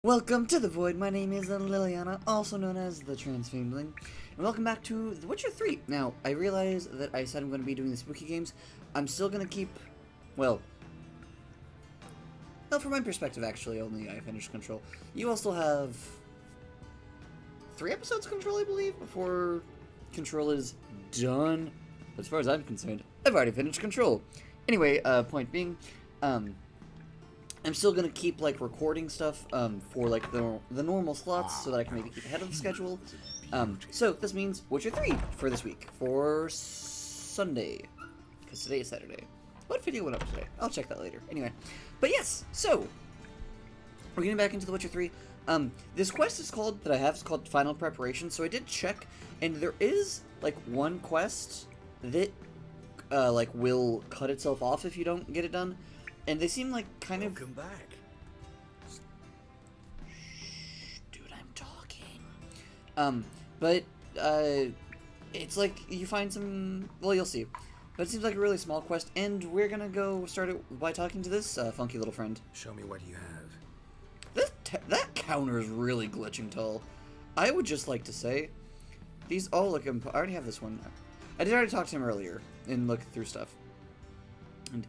Welcome to the Void. My name is Liliana, also known as the Transfamedling, and welcome back to The Witcher 3. Now, I realize that I said I'm going to be doing the spooky games. I'm still going to keep, well, from my perspective, actually, only I finished Control. You all still have 3 episodes of Control, I believe, before Control is done. But as far as I'm concerned, I've already finished Control. Anyway, point being, I'm still gonna keep like recording stuff for like the normal slots so that I can maybe keep ahead of the schedule. So this means Witcher 3 for this week for Sunday, because today is Saturday. What video went up today? I'll check that later. Anyway, but yes, so we're getting back into The Witcher 3. This quest is called Final Preparation. So I did check, and there is like one quest that like will cut itself off if you don't get it done. And they seem like kind of... Welcome back. Shh, dude, I'm talking. It's like you find some... Well, you'll see. But it seems like a really small quest, and we're gonna go start it by talking to this funky little friend. Show me what you have. That counter is really glitching tall. I would just like to say, these all look... I already have this one. I did already talk to him earlier and look through stuff. And...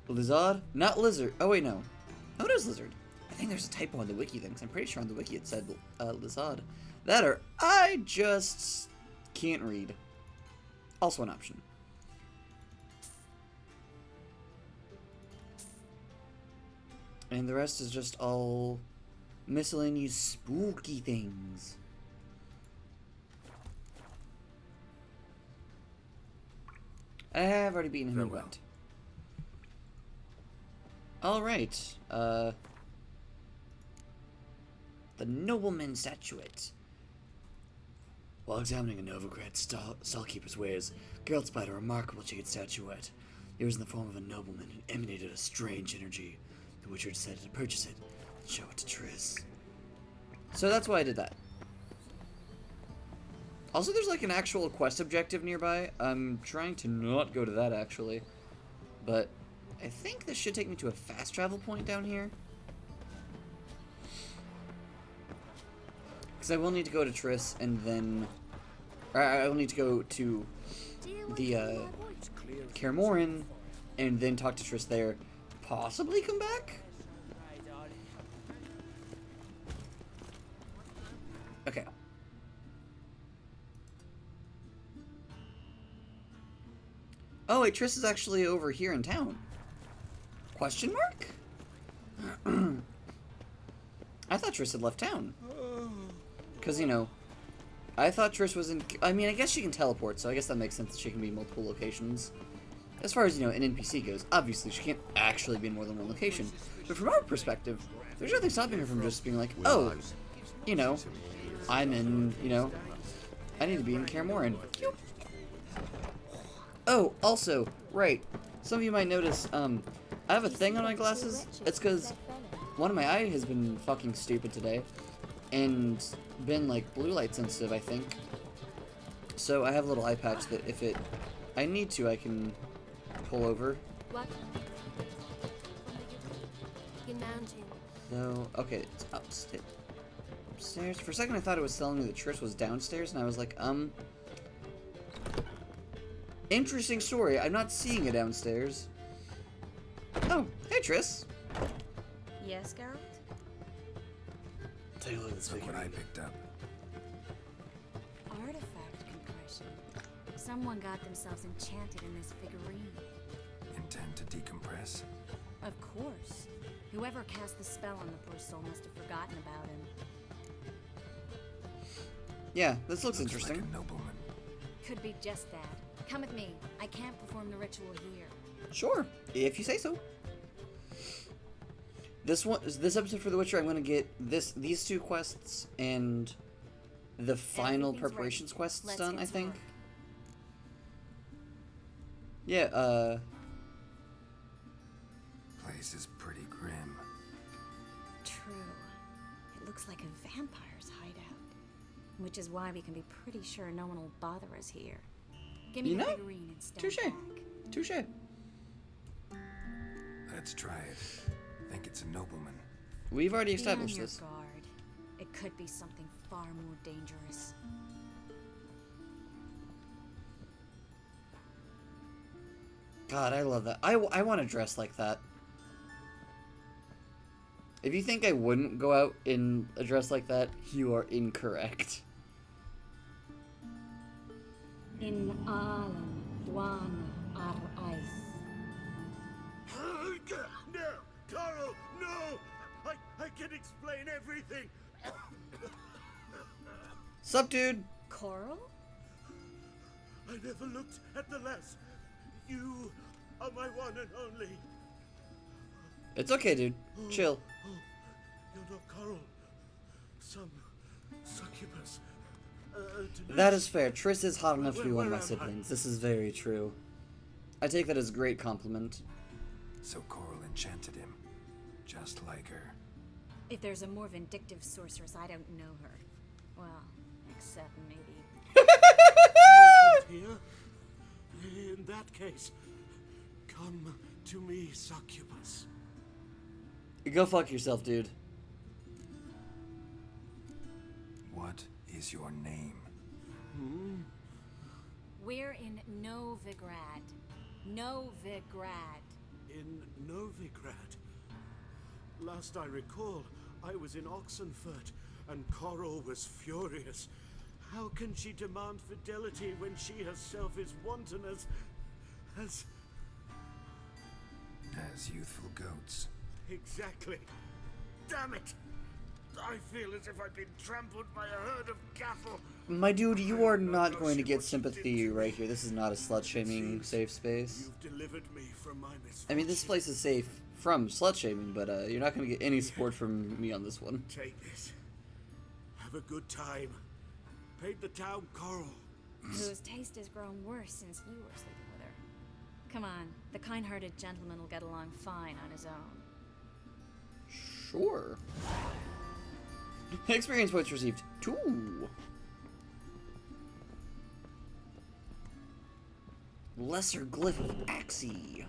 Lizard? Not lizard. Oh, wait, no. Oh, it is lizard. I think there's a typo on the wiki thing, 'cause I'm pretty sure on the wiki it said lizard. That or I just can't read. Also an option. And the rest is just all miscellaneous spooky things. I have already beaten him and went. Alright, the nobleman statuette. While examining a Novigrad stallkeeper's wares, Geralt spied a remarkable jade statuette. It was in the form of a nobleman and emanated a strange energy. The Witcher decided to purchase it and show it to Triss. So that's why I did that. Also, there's like an actual quest objective nearby. I'm trying to not go to that, actually. But I think this should take me to a fast travel point down here. Because I will need to go to Triss and then... Or I will need to go to the Kaer Morhen and then talk to Triss there. Possibly come back? Okay. Oh wait, Triss is actually over here in town. Question mark? I thought Triss had left town. Because, you know, I thought Triss was in... I mean, I guess she can teleport, so I guess that makes sense that she can be in multiple locations. As far as, you know, an NPC goes, obviously she can't actually be in more than one location. But from our perspective, there's nothing stopping her from just being like, oh, you know, I'm in, you know, I need to be in Kaer Morhen. Oh, also, right, some of you might notice, I have a thing on my glasses. It's because one of my eye has been fucking stupid today and been like blue light sensitive, I think. So I have a little eye patch that if I need to, I can pull over. What? So, okay, it's upstairs. For a second I thought it was telling me that Triss was downstairs, and I was like, interesting story. I'm not seeing it downstairs. Oh, hey Triss. Yes, Geralt? Take a look at this figure. What I picked up. Artifact compression. Someone got themselves enchanted in this figurine. Intend to decompress? Of course. Whoever cast the spell on the poor soul must have forgotten about him. Yeah, this looks interesting. Like a nobleman. Could be just that. Come with me. I can't perform the ritual here. Sure, if you say so. This episode for The Witcher, I'm gonna get these 2 quests and the final preparations quests done, I think. Yeah, Place is pretty grim. True. It looks like a vampire's hideout. Which is why we can be pretty sure no one will bother us here. Give me You the know, figurine and stand touche. back. Touche. Let's try it. Think it's a nobleman. We've already Be on established your this. guard. It could be something far more dangerous. God, I love that. I want to dress like that. If you think I wouldn't go out in a dress like that, you are incorrect. In Alan, Dwana, Ar Ice. No! Carl, no! I can explain everything! Sup, dude? Coral? I never looked at the less. You are my one and only. It's okay, dude. Chill. Oh, you're not Coral. Some succubus. That is fair. Triss is hot enough to be one of my Where am I? siblings. This is very true. I take that as a great compliment. So Coral enchanted him, just like her. If there's a more vindictive sorceress, I don't know her. Well, except maybe. Here? In that case, come to me, succubus. Go fuck yourself, dude. What is your name? We're in Novigrad. Novigrad. In Novigrad. Last I recall, I was in Oxenfurt, and Coral was furious. How can she demand fidelity when she herself is wanton as youthful goats. Exactly. Damn it! I feel as if I've been trampled by a herd of cattle. My dude, you are not going to get sympathy right here. This is not a slut-shaming safe space. You've delivered me from my misfortune. I mean, this place is safe from slut-shaming, but you're not going to get any support from me on this one. Take this. Have a good time. Paint the town coral. Whose taste has grown worse since you were sleeping with her. Come on, the kind-hearted gentleman will get along fine on his own. Sure. Experience points received 2. Lesser Glyph of Axie.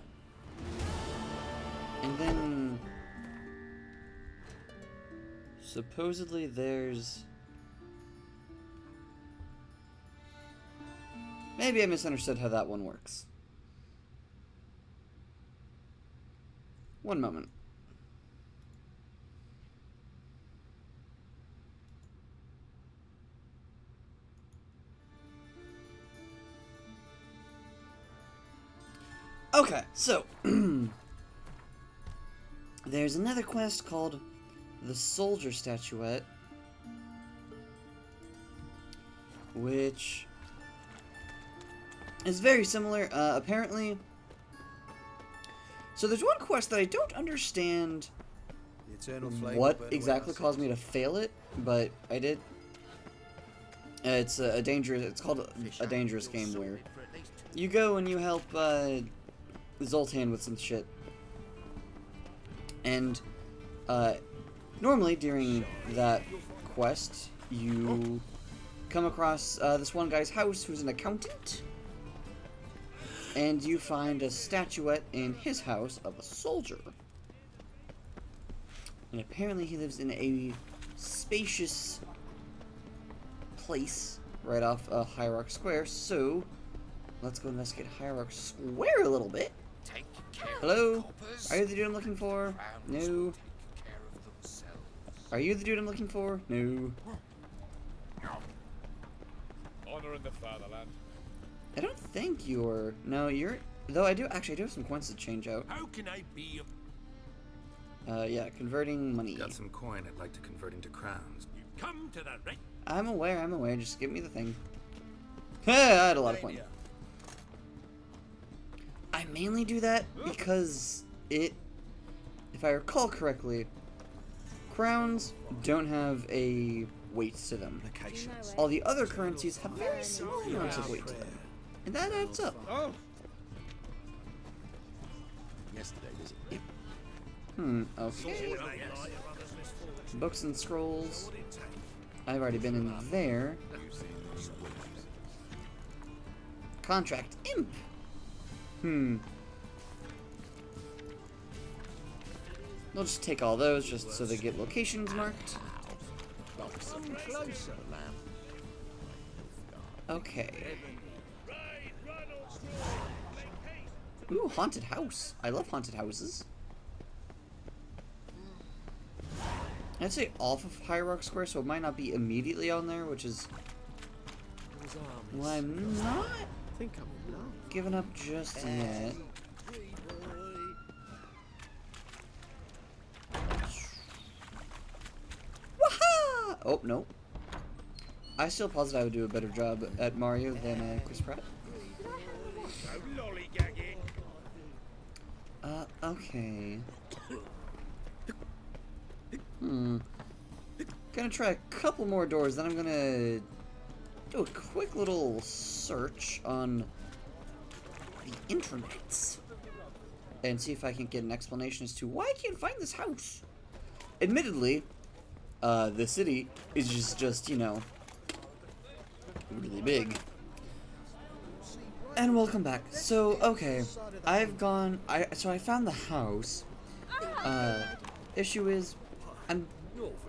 And then supposedly there's... Maybe I misunderstood how that one works. One moment. Okay, so there's another quest called the Soldier Statuette, which is very similar, apparently. So there's one quest that I don't understand what exactly caused me to fail it, but I did. It's a dangerous. It's called a dangerous game where you go and you help Zoltan with some shit, and normally during that quest you come across this one guy's house who's an accountant, and you find a statuette in his house of a soldier. And apparently he lives in a spacious place right off Hierarch Square, so let's go investigate Hierarch Square a little bit. Hello? Are you the dude I'm looking for? No. Are you the dude I'm looking for? No. Honor in the fatherland. I don't think you're... No, you're... Though I do have some coins to change out. How can I be Yeah, converting money. Got some coin I'd like to convert into crowns. come to the right? I'm aware, just give me the thing. I had a lot of coin. I mainly do that because if I recall correctly, crowns don't have a weight to them. All the other currencies have very small amounts of weight to them. And that adds up. Oh! Okay. Books and scrolls. I've already been in there. Contract imp. We'll just take all those just so they get locations marked. Come closer, lamb. Okay. Ooh, haunted house. I love haunted houses. I'd say off of Hierarch Square, so it might not be immediately on there, which is why I'm not giving up just yet. Waha! Oh, no. I still posit I would do a better job at Mario than Chris Pratt. Okay. Gonna try a couple more doors, then I'm gonna do a quick little search on the internets and see if I can get an explanation as to why I can't find this house. Admittedly, the city is just, you know, really big. And welcome back. So, okay, I found the house. Issue is,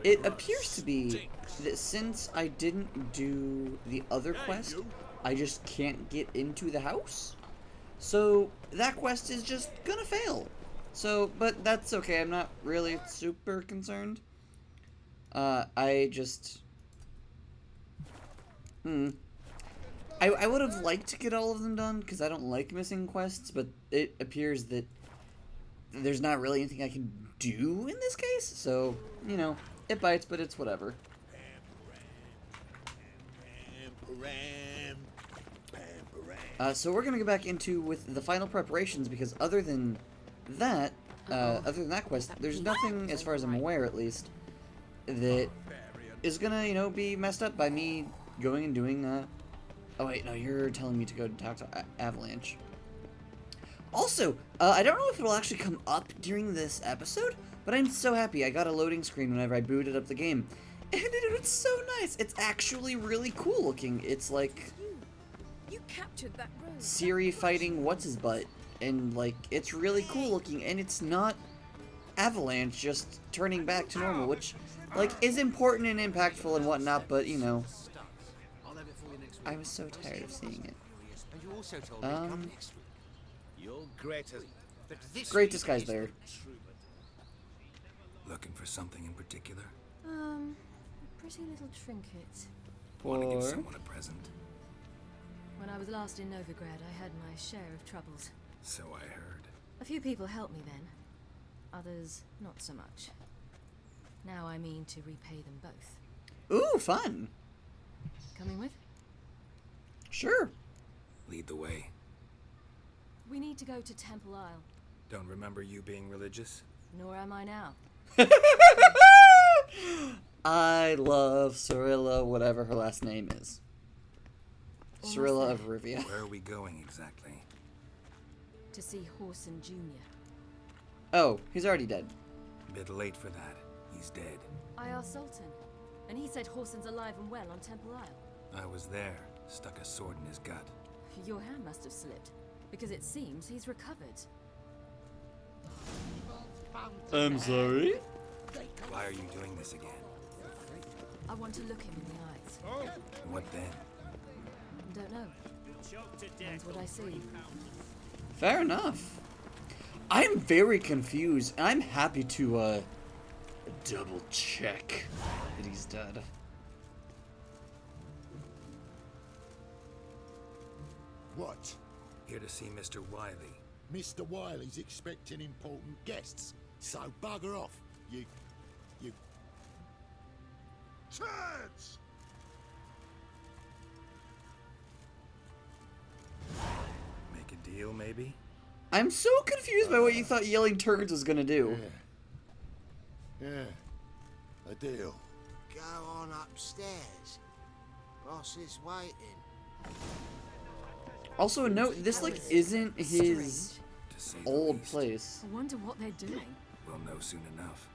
it appears to be that since I didn't do the other quest, I just can't get into the house. So, that quest is just gonna fail. So, but that's okay, I'm not really super concerned. I would have liked to get all of them done, because I don't like missing quests, but it appears that there's not really anything I can do in this case, so, you know, it bites, but it's whatever. So we're gonna go back into with the final preparations, because other than that quest, there's nothing, as far as I'm aware at least, that is gonna, you know, be messed up by me going and doing, oh wait, no, you're telling me to go talk to Avalanche. Also, I don't know if it'll actually come up during this episode, but I'm so happy I got a loading screen whenever I booted up the game. And it's so nice. It's actually really cool looking. It's like You captured that road. Siri fighting what's-his-butt. And, like, it's really cool looking, and it's not Avalanche just turning back to normal, which, like, is important and impactful and whatnot, but, you know, I was so tired of seeing it. Great disguise there. Looking for something in particular? A pretty little trinket. Want to give Or someone a present? When I was last in Novigrad, I had my share of troubles. So I heard. A few people helped me then. Others, not so much. Now I mean to repay them both. ooh, fun. Coming with? Sure. Lead the way. We need to go to Temple Isle. Don't remember you being religious? Nor am I now. I love Cirilla, whatever her last name is. Almost Cirilla there. of Rivia. Where are we going exactly? To see Horson Jr. Oh, he's already dead. Bit late for that. He's dead. I asked Sultan, and he said Horson's alive and well on Temple Isle. I was there. Stuck a sword in his gut. Your hand must have slipped, because it seems he's recovered. I'm sorry? Why are you doing this again? I want to look him in the eyes. What then? Don't know. That's what I see. Fair enough. I'm very confused, and I'm happy to, double check that he's dead. What? Here to see Mr. Wiley. Mr. Wiley's expecting important guests, so bugger off, you... turds! Make a deal, maybe? I'm so confused by what you thought yelling turds was gonna do. Yeah, a deal. Go on upstairs. Boss is waiting. Also, note, this, like, isn't his To say the old least. place. I wonder what they're doing. We'll know soon enough.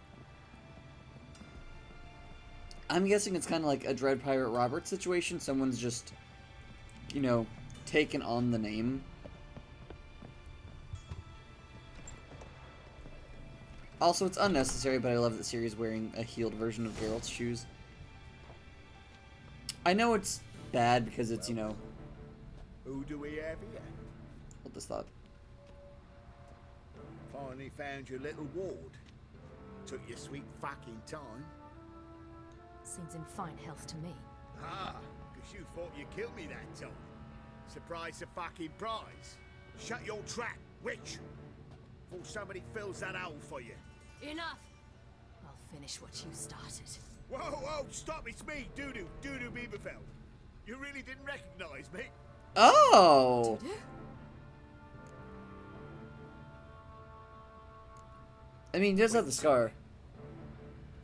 I'm guessing it's kind of like a Dread Pirate Robert situation. Someone's just, you know, taken on the name. Also, it's unnecessary, but I love that Ciri's wearing a healed version of Geralt's shoes. I know it's bad because it's, you know, Who do we have here? hold this thought. Finally found your little ward. Took your sweet fucking time. Seems in fine health to me. Ah, because you thought you killed me that time. Surprise the fucking prize. Shut your trap, witch. Before somebody fills that hole for you. Enough! I'll finish what you started. Whoa, whoa, stop, it's me, Doodoo Beaverfeld. You really didn't recognize me? Oh! I mean, he does have the scar.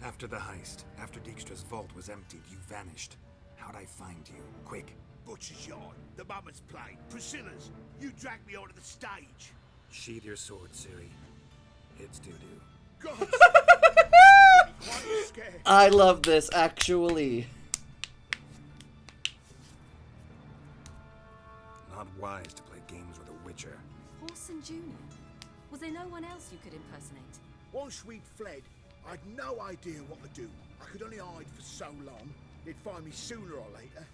After the heist, after Dijkstra's vault was emptied, you vanished. How'd I find you? Quick. Butcher's yard, the Mama's play, Priscilla's. You dragged me onto the stage. Sheathe your sword, Siri. It's doo-doo. God, you made me quite scared. I love this, actually. Not wise to play games with a witcher. Horson Jr. Was there no one else you could impersonate? Once we'd fled, I'd no idea what to do. I could only hide for so long. They'd find me sooner or later.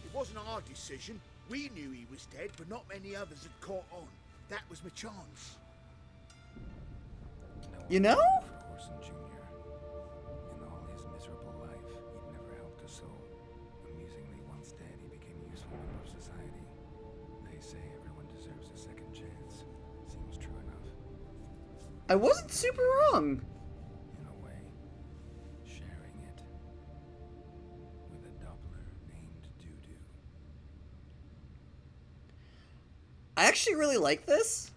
It wasn't our decision. We knew he was dead, but not many others had caught on. That was my chance. You know? Horson Jr. In all his miserable life, he'd never helped a soul. Amusingly, once dead, he became a useful member of society. They say everyone deserves a second chance. Seems true enough. I wasn't super wrong. In a way, sharing it with a Doppler named Doo-Doo. I actually really like this.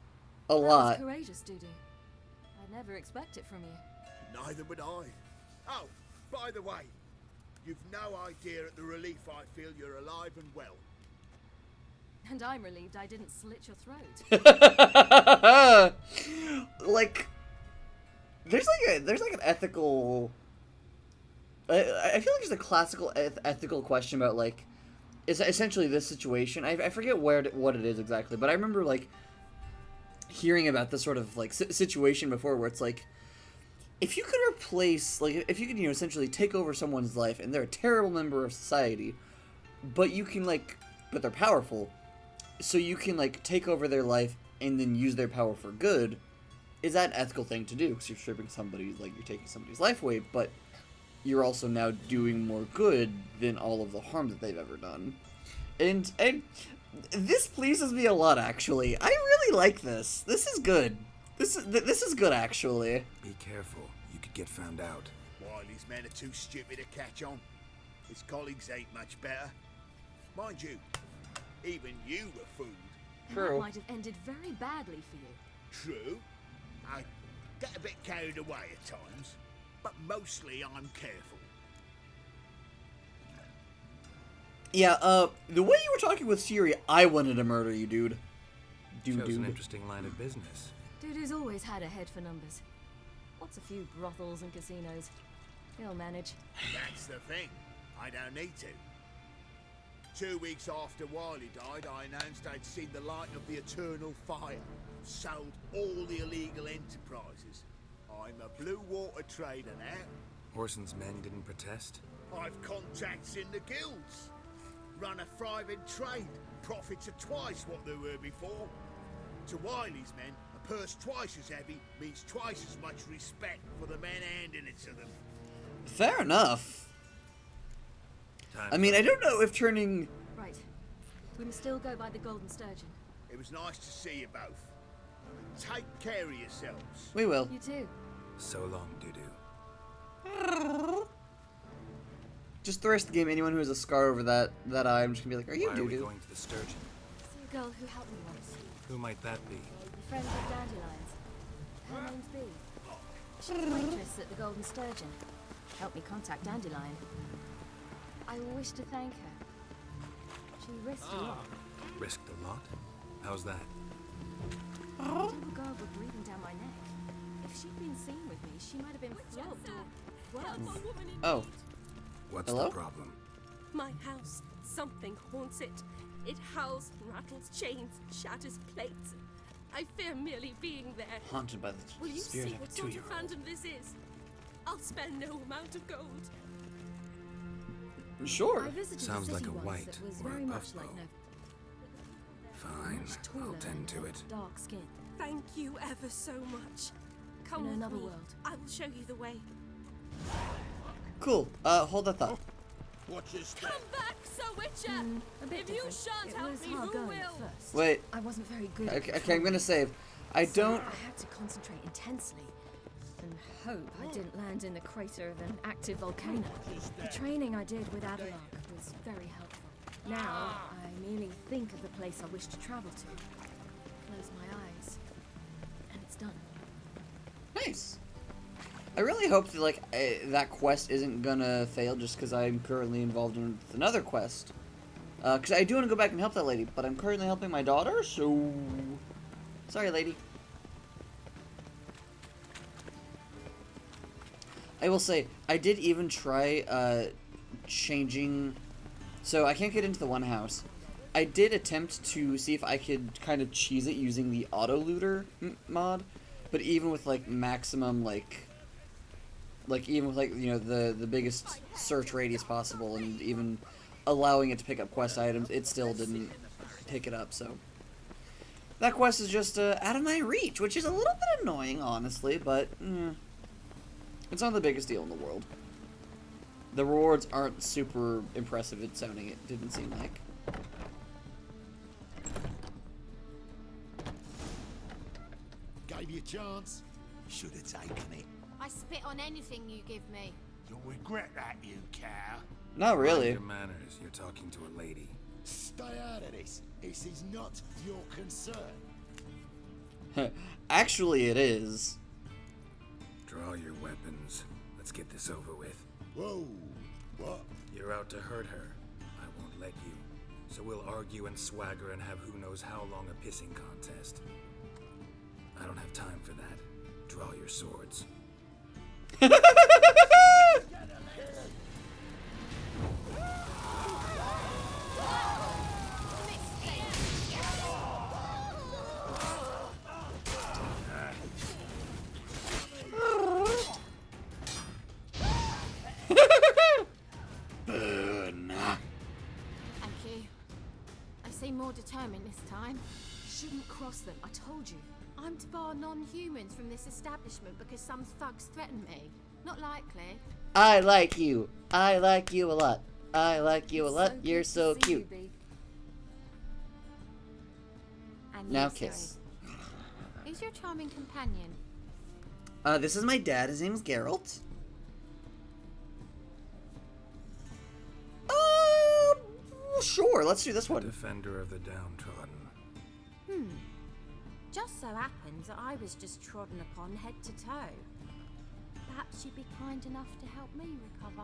A That lot. was courageous, Dudu. I'd never expect it from you. Neither would I. Oh, by the way, you've no idea at the relief I feel you're alive and well. And I'm relieved I didn't slit your throat. Like, there's like an ethical. I feel like there's a classical ethical question about like, is essentially this situation. I forget what it is exactly, but I remember like hearing about this sort of like situation before, where it's like, if you could replace, like, if you could, you know, essentially take over someone's life and they're a terrible member of society, but you can like, but they're powerful, so you can like take over their life and then use their power for good. Is that an ethical thing to do? Because you're stripping somebody, like, you're taking somebody's life away, but you're also now doing more good than all of the harm that they've ever done. And this pleases me a lot, actually. I really like this. This is good. This is good, actually. Be careful. You could get found out. Wiley's men are too stupid to catch on. His colleagues ain't much better. Mind you, even you were fooled. True. That might have ended very badly for you. True. I get a bit carried away at times, but mostly I'm careful. Yeah, the way you were talking with Siri, I wanted to murder you, dude. Shows an interesting line of business. Dudu's always had a head for numbers. What's a few brothels and casinos? He'll manage. That's the thing. I don't need to. 2 weeks after Wiley died, I announced I'd seen the light of the eternal fire. Sold all the illegal enterprises. I'm a blue water trader now. Horson's men didn't protest? I've contacts in the guilds. Run a thriving trade. Profits are twice what they were before. To Wiley's men, a purse twice as heavy means twice as much respect for the men handing it to them. Fair enough. Time I mean, I don't know if turning... Right. We must still go by the Golden Sturgeon. It was nice to see you both. Take care of yourselves. We will. You too. So long, Doo-Doo. Just the rest of the game, anyone who has a scar over that eye, I'm just gonna be like, are you Why are we doo-doo? going to the Sturgeon? See a girl who helped me once. Who might that be? A friend of Dandelion's. Her name's Bee. She's a waitress at the Golden Sturgeon. Helped me contact Dandelion. I wish to thank her. She risked a lot. Risked a lot? How's that? The little girl was breathing down my neck. If she'd been seen with me, she might have been flogged or worse. Oh. What's Hello? the problem? My house. Something haunts it. It howls, rattles chains, shatters plates. I fear merely being there. Haunted by the Will you spirit see of a what sort of two-year-old. phantom this is? I'll spare no amount of gold. Sure. I visited Sounds a like city a once white that was or a very much buffalo. like no Fine, much I'll taller tend to and it. dark skin. Thank you ever so much. Come In with another me. world. I will show you the way. Cool. Hold that thought. Watch your step. Come back, Sir Witcher! A bit If you different. shan't It help was me, hard who going will? at first. Wait. I wasn't very good. At Okay, I'm controlling gonna save. I so don't. I had to concentrate intensely and hope I didn't land in the crater of an active volcano. The training I did with Adelard was very helpful. Now I merely think of the place I wish to travel to, close my eyes, and it's done. Nice. I really hope that like that quest isn't gonna fail just because I'm currently involved in another quest. Because I do want to go back and help that lady, but I'm currently helping my daughter, so sorry, lady. I will say I did even try changing. So I can't get into the one house. I did attempt to see if I could kind of cheese it using the auto looter mod, but even with like maximum like even with like, you know, the biggest search radius possible and even allowing it to pick up quest items, it still didn't pick it up. So that quest is just out of my reach, which is a little bit annoying, honestly, but it's not the biggest deal in the world. The rewards aren't super impressive at sounding, it didn't seem like. Gave you a chance. Should have taken it. I spit on anything you give me. You'll regret that, you cow. Not Mind really. your manners. You're talking to a lady. Stay out of this. This is not your concern. Actually, it is. Draw your weapons. Let's get this over with. Whoa. What? You're out to hurt her. I won't let you. So we'll argue and swagger and have who knows how long a pissing contest. I don't have time for that. Draw your swords. Thank you. I seem more determined this time. Shouldn't cross them, I told you. I'm to bar non-humans from this establishment because some thugs threaten me. Not likely. I like you. I like you a lot. I like you a lot. You're so good to see you, cute. Bee. And Now you, kiss. Siri. Who's your charming companion? This is my dad. His name's Geralt. Sure. Let's do this one. Defender of the downtrodden. Just so happens that I was just trodden upon head to toe. Perhaps you'd be kind enough to help me recover.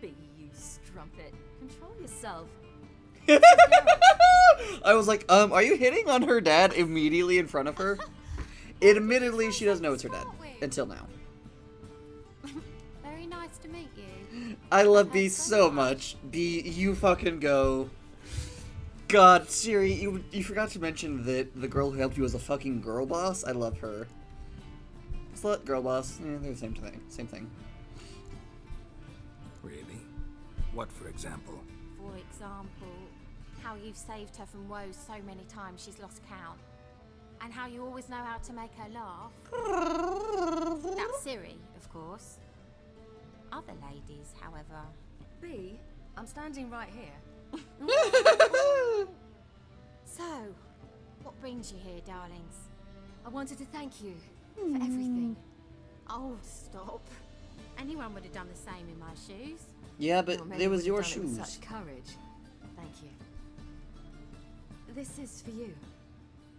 Bee, you strumpet. Control yourself. I was like, are you hitting on her dad immediately in front of her? Admittedly, she doesn't know it's her dad. Until now. Very nice to meet you. I love Bee so much. Bee, you fucking go. God, Siri, you forgot to mention that the girl who helped you was a fucking girl boss. I love her. Slut, girl boss. They're the same thing. Same thing. Really? What, for example? For example, how you've saved her from woes so many times she's lost count. And how you always know how to make her laugh. That's Siri, of course. Other ladies, however. Bee, I'm standing right here. So, what brings you here, darlings? I wanted to thank you for everything. Oh, stop. Anyone would have done the same in my shoes. Yeah, but Or maybe it was would your have done it with shoes. such courage. Thank you. This is for you.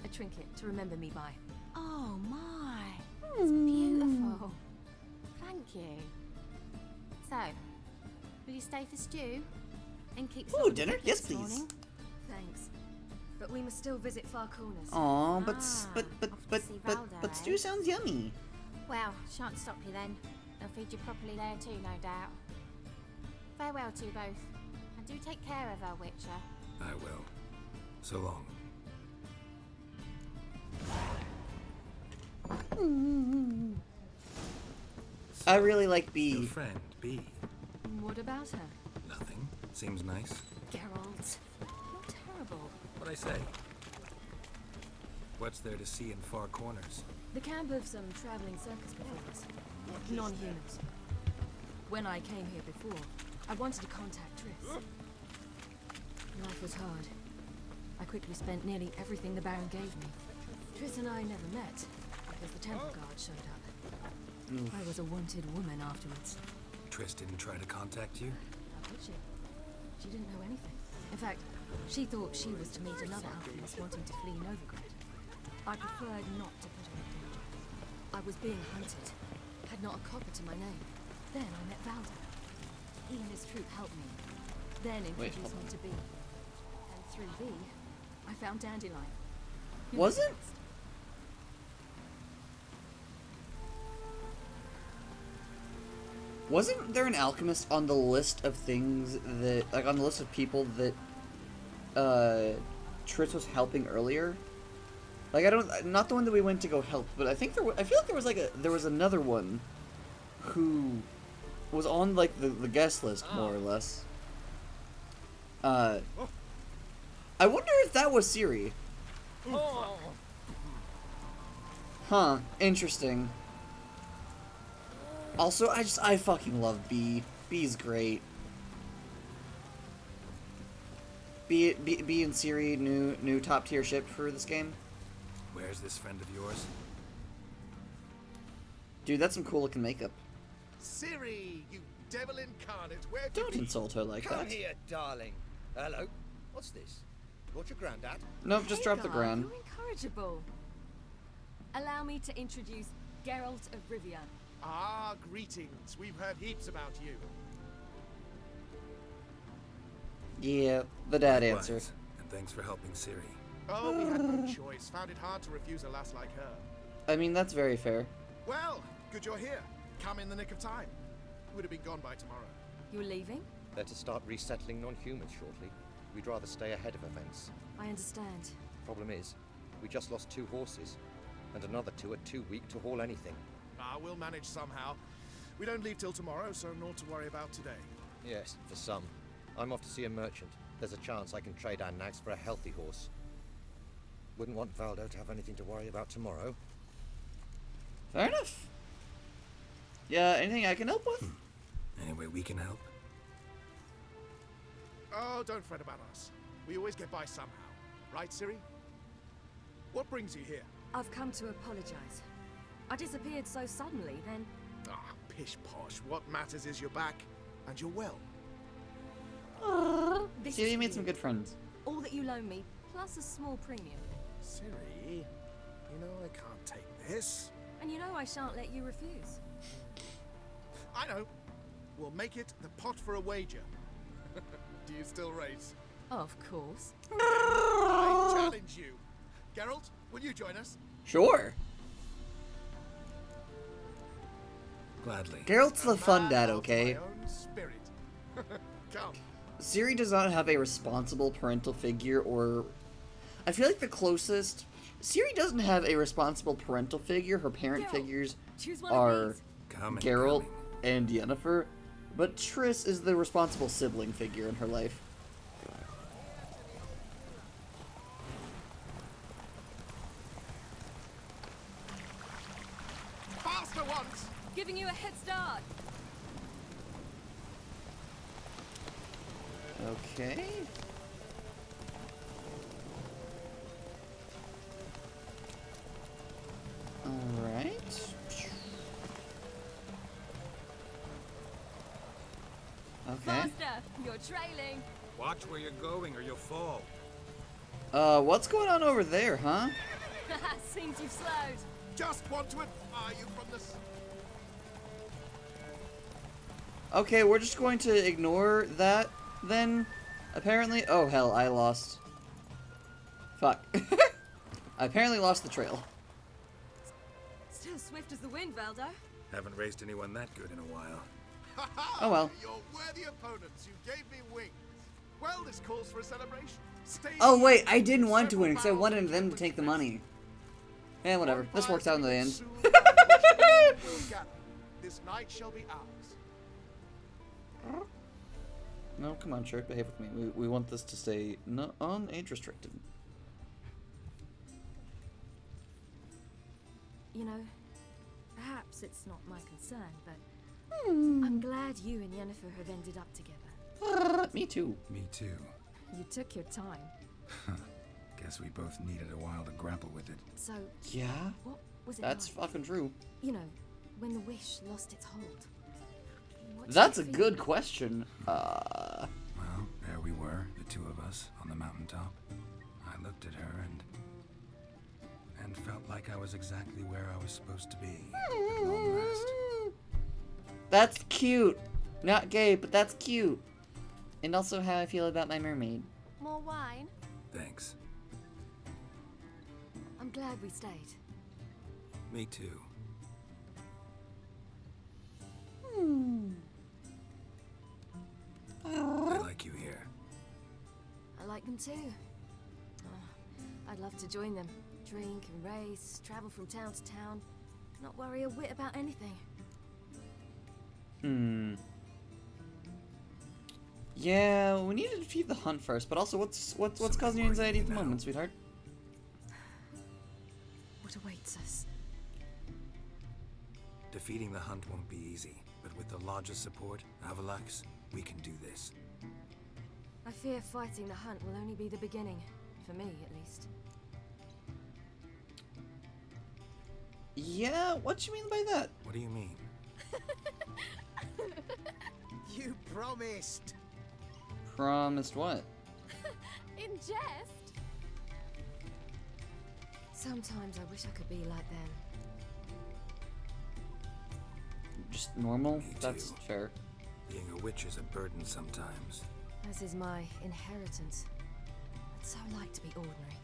A trinket to remember me by. Oh my, it's beautiful. Thank you. So, will you stay for stew? And keep Ooh, something dinner? cooking Yes, this please. morning? Thanks. But we must still visit Far Corners. Aw, but off to see Valda, eh? stew sounds yummy. Well, shan't stop you then. They'll feed you properly there too, no doubt. Farewell to you both. And do take care of her, Witcher. I will. So long. I really like Your Bee. friend, Bee. What about her? Nothing. Seems nice. Geralt, you're terrible. What'd I say? What's there to see in far corners? The camp of some traveling circus performers. Non-humans. When I came here before, I wanted to contact Triss. Life was hard. I quickly spent nearly everything the Baron gave me. Triss and I never met, because the temple guard showed up. I was a wanted woman afterwards. Triss didn't try to contact you? How could she? She didn't know anything. In fact, she thought she was to meet another alchemist wanting to flee Novigrad. I preferred not to put her in danger. I was being hunted. Had not a copper to my name. Then I met Valda. He and his troop helped me. Then introduced me to B. And through B, I found Dandelion. Wasn't there an alchemist on the list of things that, like, on the list of people that, Triss was helping earlier? Like, not the one that we went to go help, but I think I feel like there was another one who was on, like, the guest list, more or less. I wonder if that was Ciri. Huh, interesting. Also, I fucking love B. B's great. B and Ciri, new top tier ship for this game. Where's this friend of yours? Dude, that's some cool looking makeup. Ciri, you devil incarnate, where Don't insult her like Come that. here, darling. Hello. What's this? Got your granddad? Nope, just drop the grand. You're incorrigible. Allow me to introduce Geralt of Rivia. Ah, greetings. We've heard heaps about you. Yeah, the dad Likewise. answer. And thanks for helping Ciri. Oh, we had no choice. Found it hard to refuse a lass like her. I mean, that's very fair. Well, good you're here. Come in the nick of time. Would have been gone by tomorrow. You're leaving? They're to start resettling non-humans shortly. We'd rather stay ahead of events. I understand. Problem is, we just lost 2 horses. And another 2 are too weak to haul anything. Ah, we'll manage somehow. We don't leave till tomorrow, so naught to worry about today. Yes, for some. I'm off to see a merchant. There's a chance I can trade our nags for a healthy horse. Wouldn't want Valdo to have anything to worry about tomorrow. Fair enough. Yeah, anything I can help with? Any way we can help? Oh, don't fret about us. We always get by somehow. Right, Ciri? What brings you here? I've come to apologize. I disappeared so suddenly, then... Ah, pish-posh. What matters is you're back, and you're well. This See, is you made for some good friends. All that you loan me, plus a small premium. Ciri, you know I can't take this. And you know I shan't let you refuse. I know. We'll make it the pot for a wager. Do you still race? Of course. I challenge you. Geralt, will you join us? Sure. Gladly. Geralt's the fun Man dad, of okay? my own spirit. Come. Ciri does not have a responsible parental figure, or... I feel like the closest... Ciri doesn't have a responsible parental figure. Her parent Geralt, figures choose one of are these. Coming, Geralt coming. and Yennefer, but Triss is the responsible sibling figure in her life. Faster once! Giving you a head start. Okay. Alright. Okay. Faster! You're trailing. Watch where you're going or you'll fall. What's going on over there, huh? Seems you've slowed. Just want to admire you from this. Okay, we're just going to ignore that, then, apparently. Oh, hell, I lost. Fuck. I apparently lost the trail. Still swift as the wind, Valdo. Haven't raced anyone that good in a while. Oh, well. Your worthy opponents, you gave me wings. Well, this calls for a celebration. Stay Oh, wait, I didn't want to win, because I wanted them to take the money. Yeah, whatever. This worked out in the end. This night shall be ours. No, come on, shirt, behave with me. We want this to stay age restricted. You know, perhaps it's not my concern, but I'm glad you and Yennefer have ended up together. Me too. Me too. You took your time. Guess we both needed a while to grapple with it. So, Yeah? what was it That's like? fucking true. You know, when the wish lost its hold. What did That's you a feel? good question. Well, there we were, the two of us, on the mountaintop. I looked at her and felt like I was exactly where I was supposed to be. At long last. That's cute. Not gay, but that's cute. And also how I feel about my mermaid. More wine? Thanks. I'm glad we stayed. Me too. I like you here. I like them too. I'd love to join them. Drink and race, travel from town to town. Not worry a whit about anything. Yeah, we need to defeat the hunt first, but also what's causing your anxiety at the moment, sweetheart? What awaits us? Defeating the hunt won't be easy, but with the Lodge's support, Avalax, we can do this. I fear fighting the hunt will only be the beginning. For me, at least. Yeah, what you mean by that? What do you mean? You promised. Promised what? In jest? Sometimes I wish I could be like them. Just normal? Me That's too. fair. Being a witch is a burden sometimes. As is my inheritance. I'd so like to be ordinary.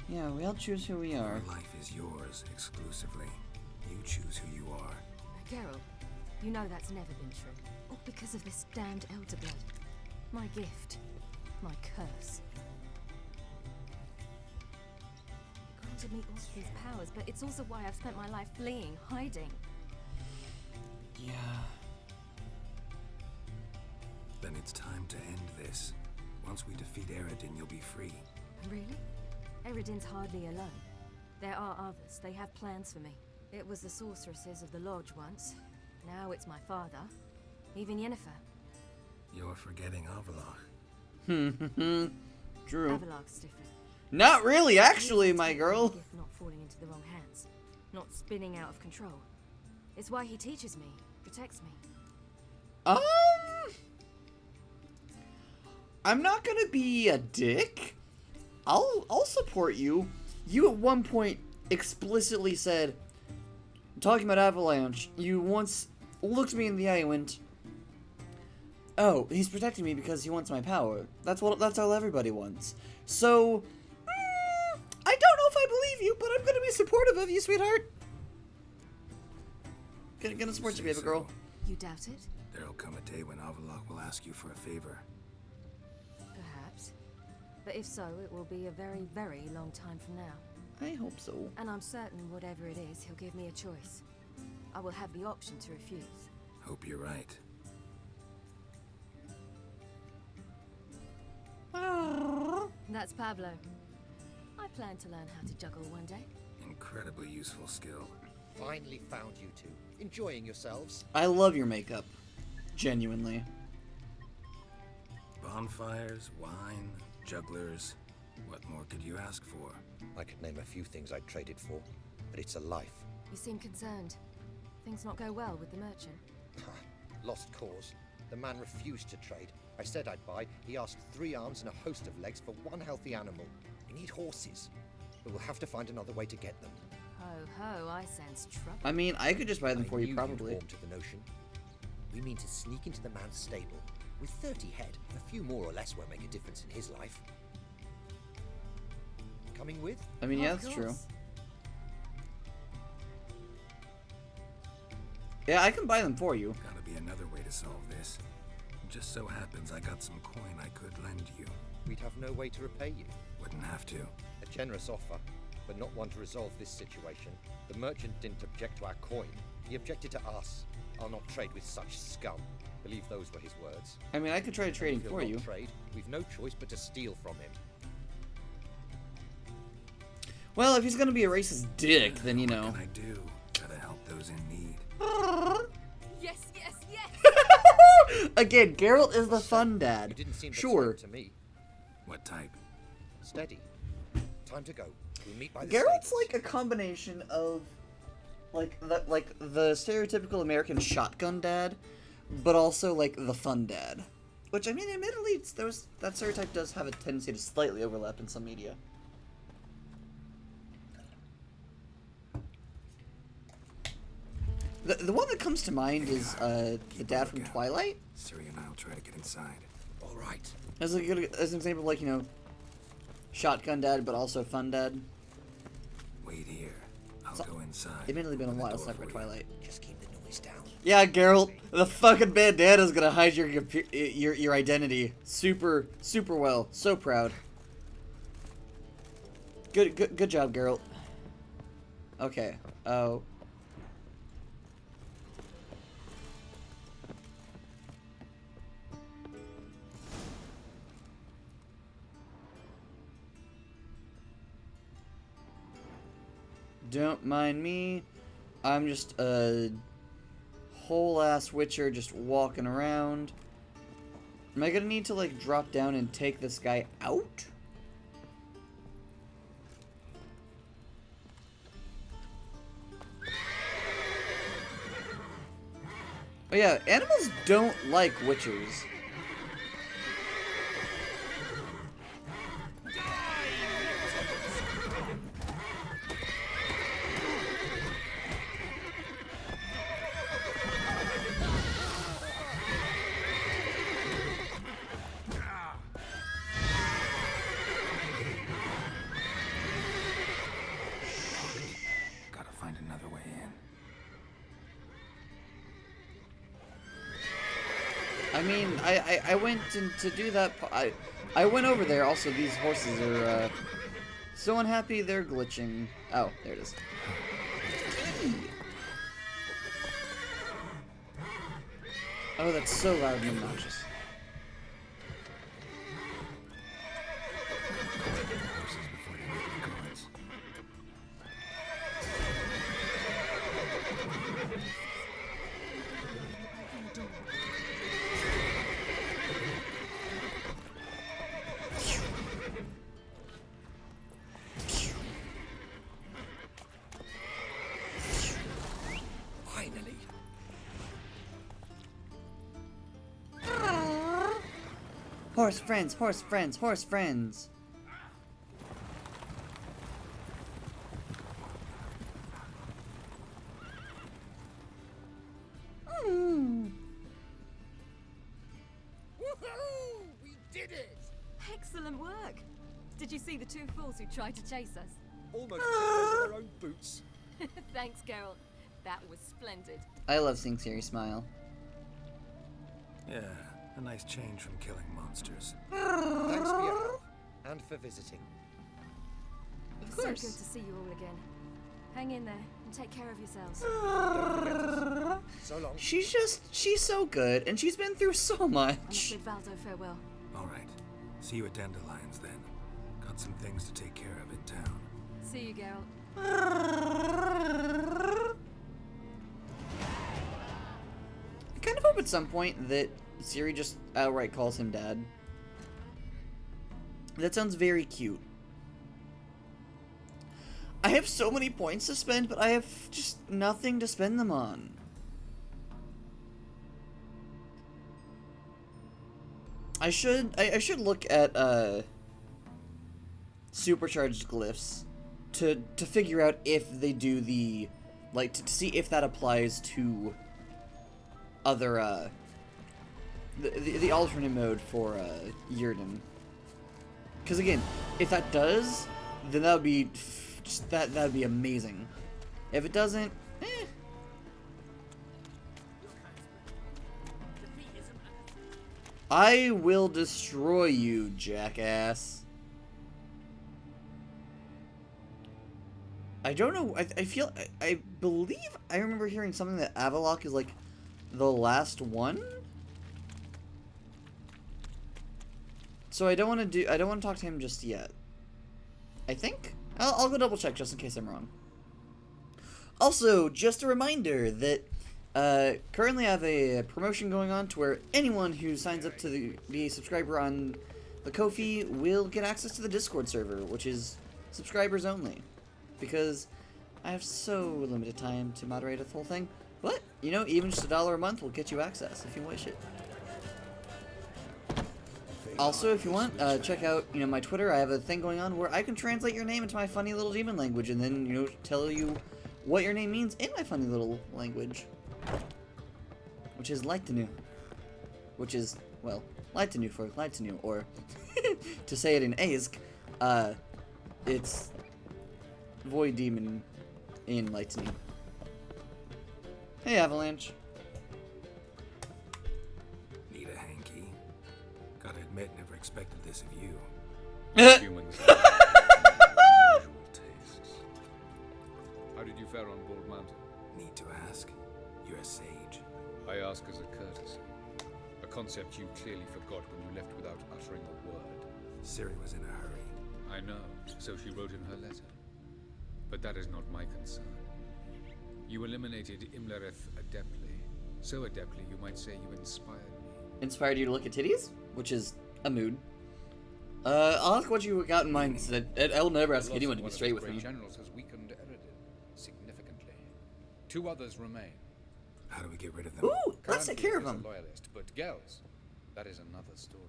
Yeah, we all choose who we are. Your life is yours exclusively. You choose who you are. Geralt, you know that's never been true. All because of this damned elder blood. My gift. My curse. It granted me all these powers, but it's also why I've spent my life fleeing, hiding. Yeah. Then it's time to end this. Once we defeat Eredin, you'll be free. Really? Eredin's hardly alone. There are others. They have plans for me. It was the sorceresses of the Lodge once. Now it's my father. Even Yennefer. You're forgetting Avalach. True. Avalok's different. Not really, actually, It's my my girl. gift not falling into the wrong hands. Not spinning out of control. It's why he teaches me, protects me. I'm not gonna be a dick. I'll support you. You at one point explicitly said, talking about Avalanche, you once looked me in the eye and went, "Oh, he's protecting me because he wants my power." That's all everybody wants. So, I don't know if I believe you, but I'm gonna be supportive of you, sweetheart. Gonna support you, baby girl. You doubt it? There'll come a day when Avalach will ask you for a favor. Perhaps. But if so, it will be a very, very long time from now. I hope so. And I'm certain whatever it is, he'll give me a choice. I will have the option to refuse. Hope you're right. That's Pablo. I plan to learn how to juggle one day. Incredibly useful skill. Finally found you two. Enjoying yourselves? I love your makeup. Genuinely. Bonfires, wine, jugglers. What more could you ask for? I could name a few things I'd trade it for, but it's a life. You seem concerned. Things not go well with the merchant. Lost cause. The man refused to trade. I said I'd buy. He asked 3 arms and a host of legs for 1 healthy animal. We need horses, but we'll have to find another way to get them. Ho ho, I sense trouble. I mean, I could just buy them for you, You'd probably. warm to the notion. We mean to sneak into the man's stable. With 30 head, a few more or less won't make a difference in his life. Coming with? I mean, yeah, Of that's true. course. Yeah, I can buy them for you. Gotta be another way to solve this. Just so happens I got some coin I could lend you. We'd have no way to repay you. Wouldn't have to. A generous offer, but not one to resolve this situation. The merchant didn't object to our coin. He objected to us. I'll not trade with such scum. Believe those were his words. I mean, I could try trading If he'll for not you. trade, we've no choice but to steal from him. Well, if he's gonna be a racist dick, then you know. What can I do? Gotta help those in need. Yes, yes, yes! Again, Geralt is the fun dad. You didn't seem the Sure. type to me. What type? Steady. Time to go. We'll meet by the Geralt's stables. like a combination of like the stereotypical American shotgun dad, but also like the fun dad. Which, I mean, admittedly, that stereotype does have a tendency to slightly overlap in some media. The one that comes to mind is the dad from Twilight. Ciri and I'll try to get inside. All right. As an example, like, you know, shotgun dad, but also fun dad. Wait here. I'll go inside. Admittedly, been a Open the while door since I've read for you. Twilight. Just keep the noise down. Yeah, Geralt, the fucking bandana's gonna hide your identity super well. So proud. Good job, Geralt. Okay. Oh. Don't mind me. I'm just a whole ass witcher just walking around. Am I gonna need to like drop down and take this guy out? Oh yeah, animals don't like witchers. Gotta find another way in. I mean, I went in to do that. I went over there. Also, these horses are so unhappy they're glitching. Oh, there it is. Oh, that's so loud and obnoxious. Horses before they make the cards. Finally. Horse friends, horse friends, horse friends. Woohoo! We did it! Excellent work! Did you see the two fools who tried to chase us? Almost in their own boots. Thanks, Geralt. That was splendid. I love seeing Ciri smile. Yeah, a nice change from killing monsters. Thanks for your help and for visiting. Of So good course. to see you all again. Hang in there and take care of yourselves. So long. She's so good, and she's been through so much. Understood, Valdo, farewell. All right. See you at Dandelions then. Got some things to take care of in town. See you, Geralt. I kind of hope at some point that Ciri just outright calls him dad. That sounds very cute. I have so many points to spend, but I have just nothing to spend them on. I should look at supercharged glyphs to figure out if they do the like to see if that applies to other the alternate mode for Eredin. Because again, if that does, then that would be just that would be amazing. If it doesn't, eh. I will destroy you, jackass. I don't know. I feel. I believe I remember hearing something that Avalok is like the last one. So I don't want to talk to him just yet. I think I'll go double check just in case I'm wrong. Also, just a reminder that currently I have a promotion going on to where anyone who signs up to be a subscriber on the Ko-fi will get access to the Discord server, which is subscribers only, because I have so limited time to moderate the whole thing. But, you know, even just $1 a month will get you access if you wish it. Also, if you want, check out, you know, my Twitter. I have a thing going on where I can translate your name into my funny little demon language and then, you know, tell you what your name means in my funny little language. Which is Lightanu. Which is, well, Lightanu for Lightanu, or to say it in Aizk, it's Void Demon in Lightanu. Hey, Avalanche. Need a hanky? Gotta admit, never expected this of you. Humans have unusual tastes. How did you fare on Bald Mountain? Need to ask? You're a sage. I ask as a courtesy. A concept you clearly forgot when you left without uttering a word. Siri was in a hurry. I know, so she wrote in her letter. But that is not my concern. You eliminated Imlerith adeptly. So adeptly, you might say you inspired me. Inspired you to look at titties? Which is a mood. I'll ask what you got in mind. I'll never ask anyone to be straight with me. The generals has weakened Eredin significantly. 2 others remain. How do we get rid of them? Ooh, let's take care of them. A loyalist, but Gels, that is another story.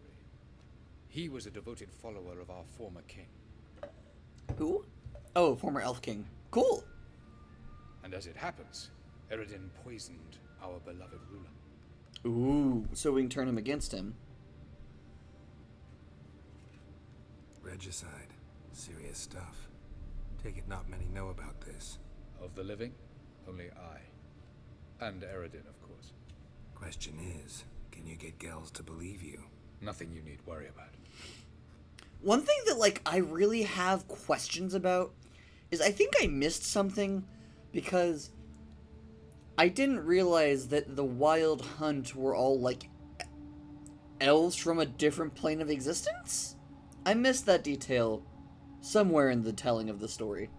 He was a devoted follower of our former king. Who? Oh, former elf king. Cool. And as it happens, Eredin poisoned our beloved ruler. Ooh, so we can turn him against him. Regicide. Serious stuff. Take it not many know about this. Of the living, only I. And Eredin, of course. Question is, can you get Gels to believe you? Nothing you need worry about. One thing that, like, I really have questions about is I think I missed something because I didn't realize that the Wild Hunt were all, like, elves from a different plane of existence? I missed that detail somewhere in the telling of the story.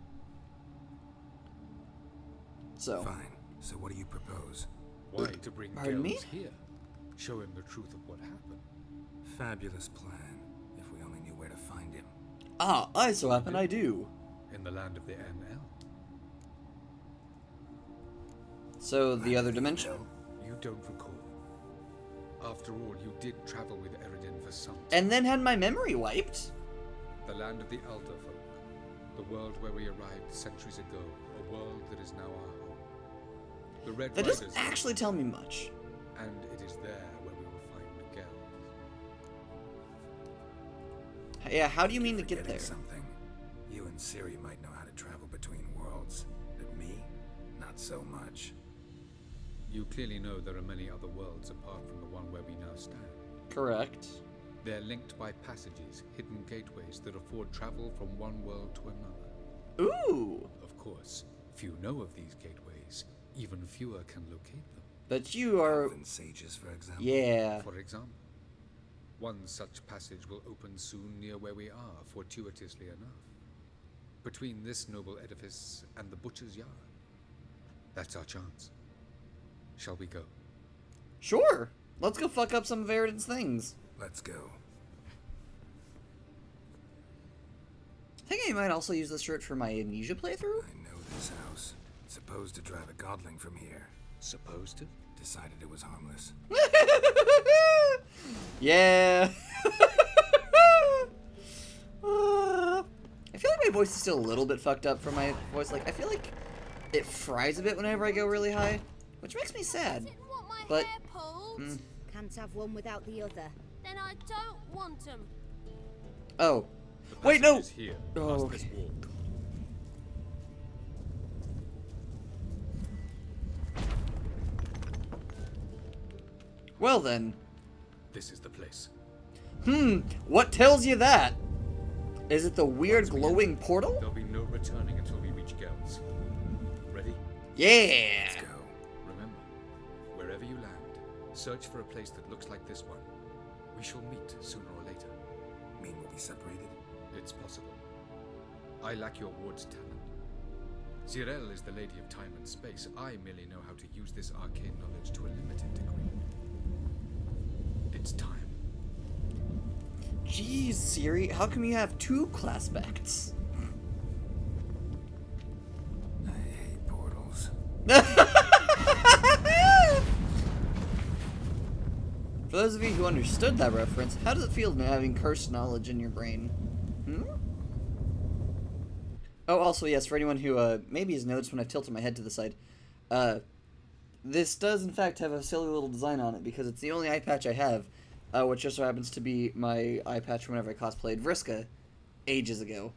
So. Fine. So what do you propose? Why to bring Gels here? Show him the truth of what happened. Fabulous plan, if we only knew where to find him. Ah, I so happen I do. In the land of the NL. So, the other dimension? You don't recall. After all, you did travel with Eredin for some time. And then had my memory wiped? The land of the Elder Folk. The world where we arrived centuries ago. A world that is now our home. The Red That Riders doesn't actually tell me much. And it is there where we will find Gels. Yeah, how do you mean to get there? Something. You and Siri might know how to travel between worlds, but me, not so much. You clearly know there are many other worlds apart from the one where we now stand. Correct. They're linked by passages, hidden gateways that afford travel from one world to another. Ooh! Of course, few know of these gateways. Even fewer can locate them. But you are... Elven sages, for example. Yeah. For example. One such passage will open soon near where we are, fortuitously enough. Between this noble edifice and the butcher's yard. That's our chance. Shall we go? Sure! Let's go fuck up some of Eredin's things. Let's go. I think I might also use this shirt for my Amnesia playthrough. I know this house. Supposed to drive a godling from here. Supposed to? Decided it was harmless. Yeah. I feel like my voice is still a little bit fucked up from my voice. Like, I feel like it fries a bit whenever I go really high, which makes me sad. But can't have one without the other. Then I don't want them. Oh, wait, no. Here, oh, okay. This wall. Well then. This is the place. What tells you that? Is it the weird glowing portal? There'll be no returning until we reach Gels. Ready? Yeah. Let's go. Remember, wherever you land, Search for a place that looks like this one. We shall meet sooner or later. Mean we'll be separated? It's possible. I lack your ward's talent. Zirel is the lady of time and space. I merely know how to use this arcane knowledge to a limited degree. It's time. Jeez, Siri, how come you have 2 class bacts? I hate portals. For those of you who understood that reference, how does it feel having cursed knowledge in your brain? Oh, also, yes, for anyone who maybe has noticed when I've tilted my head to the side, this does, in fact, have a silly little design on it, because it's the only eye patch I have, which just so happens to be my eye patch whenever I cosplayed Vriska ages ago.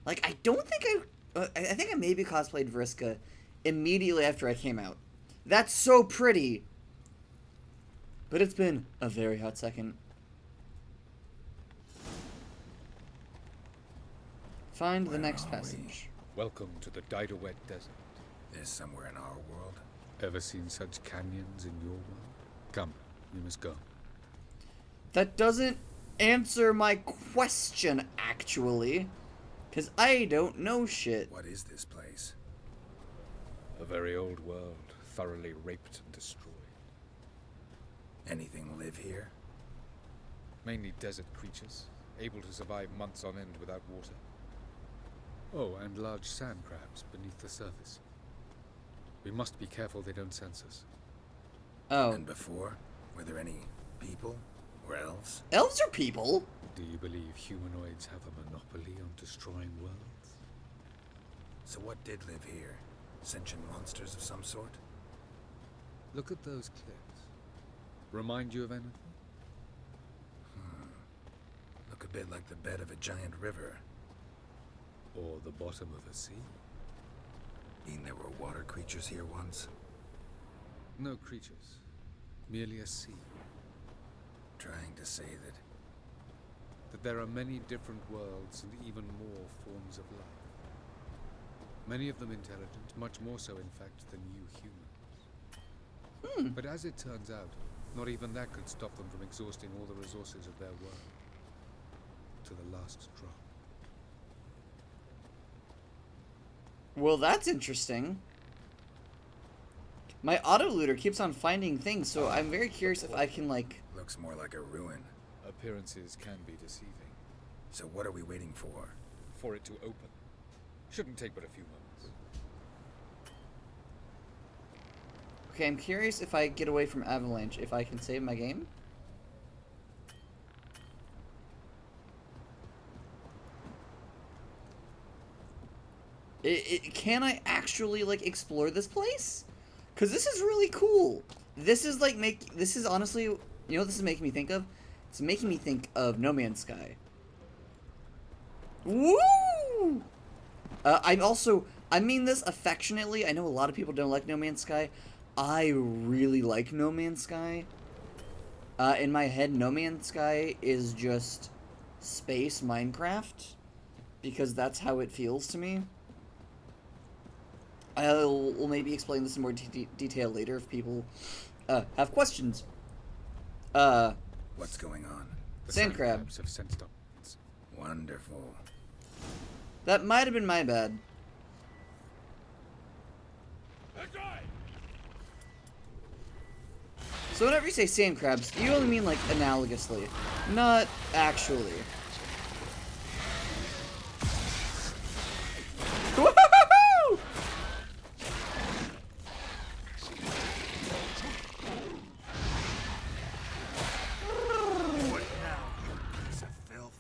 Like, I don't think I think I maybe cosplayed Vriska immediately after I came out. That's so pretty! But it's been a very hot second. Find the next passage. Welcome to the Didowet Desert. There's somewhere in our world. Ever seen such canyons in your world? Come, we must go. That doesn't answer my question, actually. Because I don't know shit. What is this place? A very old world, thoroughly raped and destroyed. Anything live here? Mainly desert creatures, able to survive months on end without water. Oh, and large sand crabs beneath the surface. We must be careful they don't sense us. Oh. And before, were there any people or elves? Elves are people? Do you believe humanoids have a monopoly on destroying worlds? So what did live here? Sentient monsters of some sort? Look at those cliffs. Remind you of anything? Look a bit like the bed of a giant river. Or the bottom of a sea? Mean there were water creatures here once? No creatures. Merely a sea. Trying to say that there are many different worlds and even more forms of life. Many of them intelligent, much more so in fact than you humans. But as it turns out, not even that could stop them from exhausting all the resources of their world. To the last drop. Well, that's interesting. My auto-looter keeps on finding things, so I'm very curious if I can, like... Looks more like a ruin. Appearances can be deceiving. So what are we waiting for? For it to open. Shouldn't take but a few moments. Okay, I'm curious if I get away from Avalanche, if I can save my game. Can I actually, like, explore this place? Because this is really cool. This is, like, this is honestly, you know what this is making me think of? It's making me think of No Man's Sky. Woo! I mean this affectionately. I know a lot of people don't like No Man's Sky. I really like No Man's Sky. In my head, No Man's Sky is just space Minecraft. Because that's how it feels to me. I'll maybe explain this in more detail later if people have questions. What's going on? The sand crabs have sensed up. Wonderful. That might have been my bad. So whenever you say sand crabs, you only mean like analogously, not actually. Woohoo! What now, you piece of filth?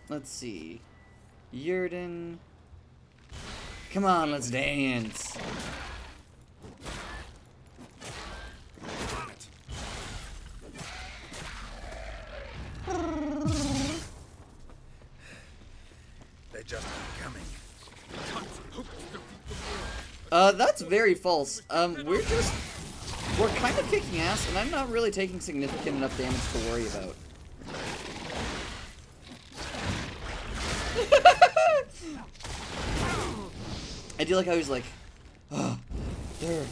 Let's see. Eredin. Come on, let's dance. They just keep coming. That's very false. We're kind of kicking ass, and I'm not really taking significant enough damage to worry about. I do like how he's like, oh, there's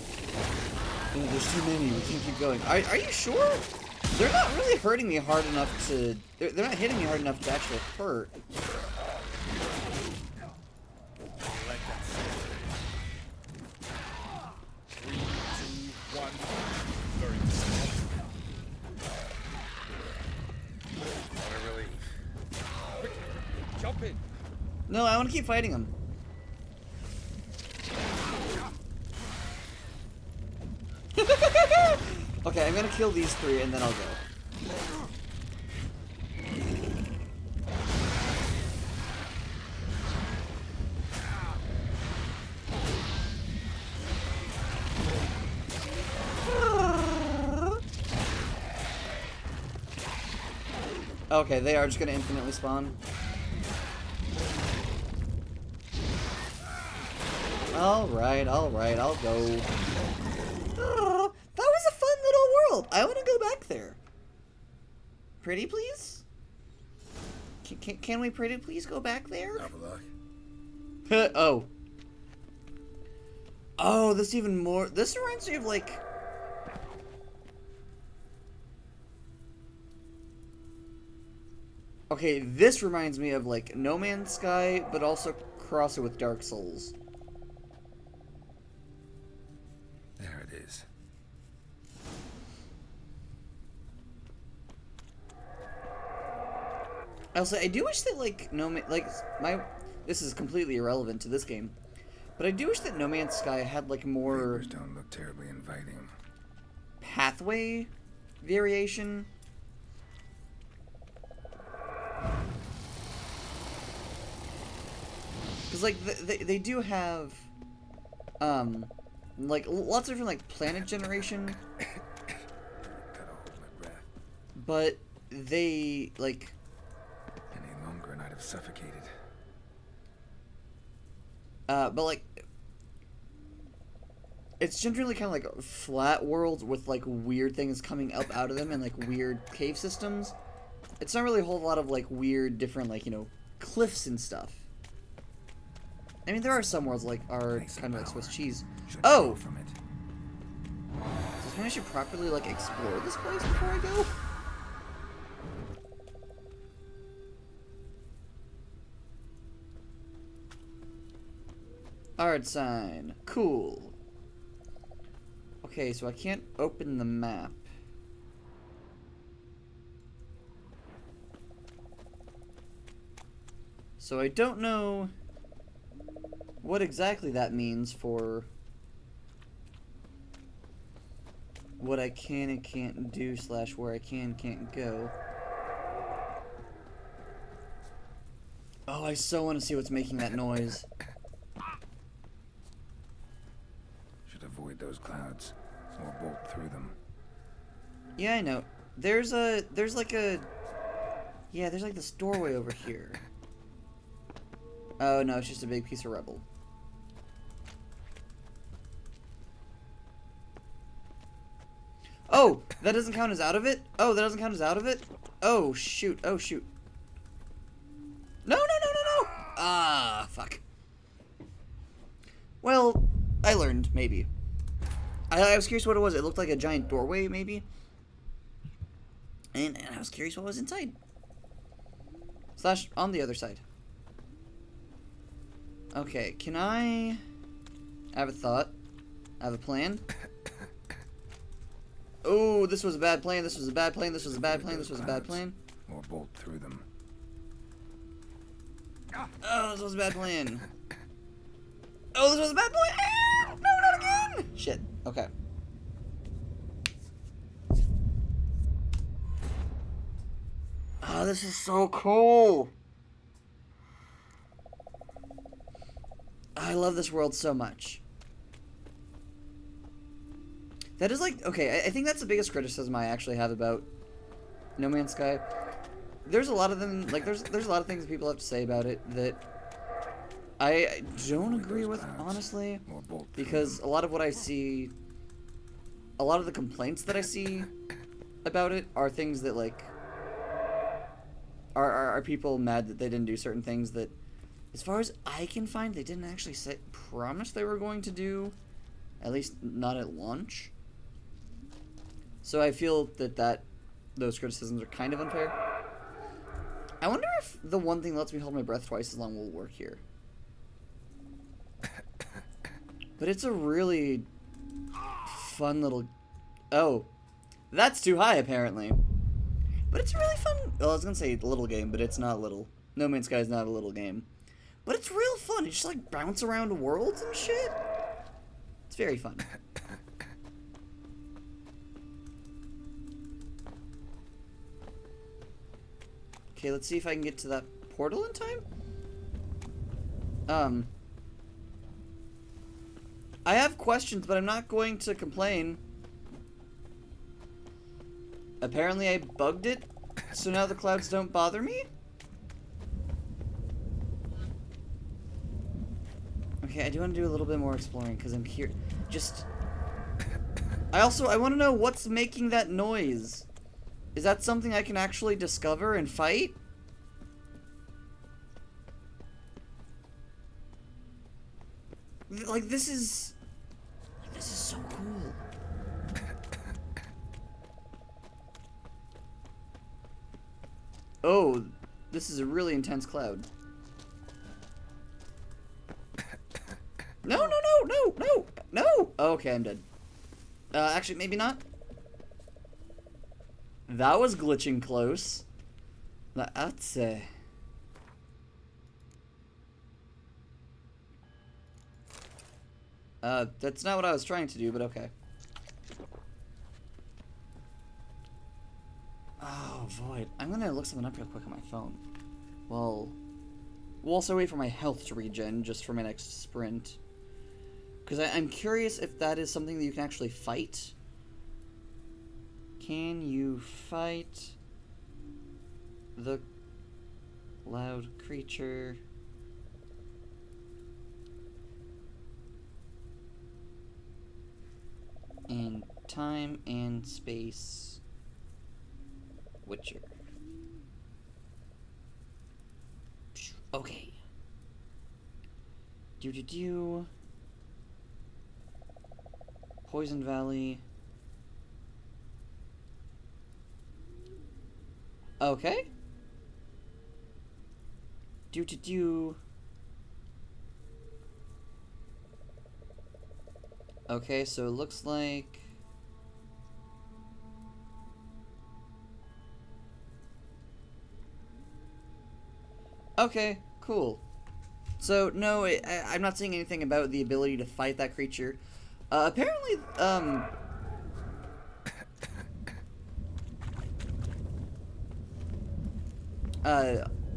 too many, we can't keep going. Are you sure? They're not really hurting me hard enough to, they're not hitting me hard enough to actually hurt. No, I want to keep fighting him. Okay, I'm gonna kill these 3 and then I'll go. Okay, they are just gonna infinitely spawn. Alright, I'll go. That was a fun little world. I want to go back there. Pretty please? Can we pretty please go back there? Have a look. Oh. Oh, this even more. This reminds me of like. Okay, this reminds me of like No Man's Sky, but also cross it with Dark Souls. There it is. I'll say I do wish that like this is completely irrelevant to this game, but I do wish that No Man's Sky had like more Papers don't look terribly inviting. pathway variation. Because like they do have like lots of different like planet generation, but they like Any longer and I'd have suffocated. but like it's generally kind of like flat worlds with like weird things coming up out of them and like weird cave systems. It's not really a whole lot of like weird different like, you know, cliffs and stuff. I mean, there are some worlds like are kind of like Swiss cheese. Oh! Does this mean I should properly like explore this place before I go? Art sign. Cool. Okay, so I can't open the map. So I don't know what exactly that means for what I can and can't do / where I can and can't go. Oh, I so want to see what's making that noise. Should avoid those clouds or bolt through them. Yeah, I know. There's like this doorway over here. Oh no, it's just a big piece of rubble. Oh, that doesn't count as out of it? Oh, that doesn't count as out of it? Oh, shoot. Oh, shoot. No, no, no, no, no! Ah, fuck. Well, I learned, maybe. I was curious what it was. It looked like a giant doorway, maybe. And I was curious what was inside. / on the other side. Okay, can I have a thought? I have a plan? Oh, this was a bad plan, this was a bad plan, this was a bad plan, this was a bad plan. Or bolt through them. Oh, this was a bad plan. Oh, this was a bad plan! Ah, no, not again! Shit, okay. Oh, this is so cool! I love this world so much. That is like, okay, I think that's the biggest criticism I actually have about No Man's Sky. There's a lot of them, like, there's a lot of things that people have to say about it that I don't agree with, honestly, because a lot of what I see, a lot of the complaints that I see about it are things that, like, are people mad that they didn't do certain things that As far as I can find, they didn't actually promise they were going to do, at least not at launch. So I feel that those criticisms are kind of unfair. I wonder if the one thing that lets me hold my breath twice as long will work here. But it's a really fun little... Oh, that's too high apparently. But it's a really fun... Well, I was gonna say little game, but it's not little. No Man's Sky is not a little game. But it's real fun. You just like bounce around worlds and shit. It's very fun. Okay, let's see if I can get to that portal in time. I have questions, but I'm not going to complain. Apparently I bugged it, so now the clouds don't bother me? Okay, I do want to do a little bit more exploring, because I'm here. Just... I want to know what's making that noise. Is that something I can actually discover and fight? Like, this is so cool. Oh, this is a really intense cloud. No. Okay, I'm dead. Actually, maybe not. That was glitching close. That's that's not what I was trying to do, but okay. Oh, Void. I'm gonna look something up real quick on my phone. Well, we'll also wait for my health to regen just for my next sprint. Because I'm curious if that is something that you can actually fight. Can you fight the loud creature? In time and space Witcher. Okay. Poison Valley. Okay. Okay, so it looks like... Okay, cool. So, no, I'm not seeing anything about the ability to fight that creature. Apparently,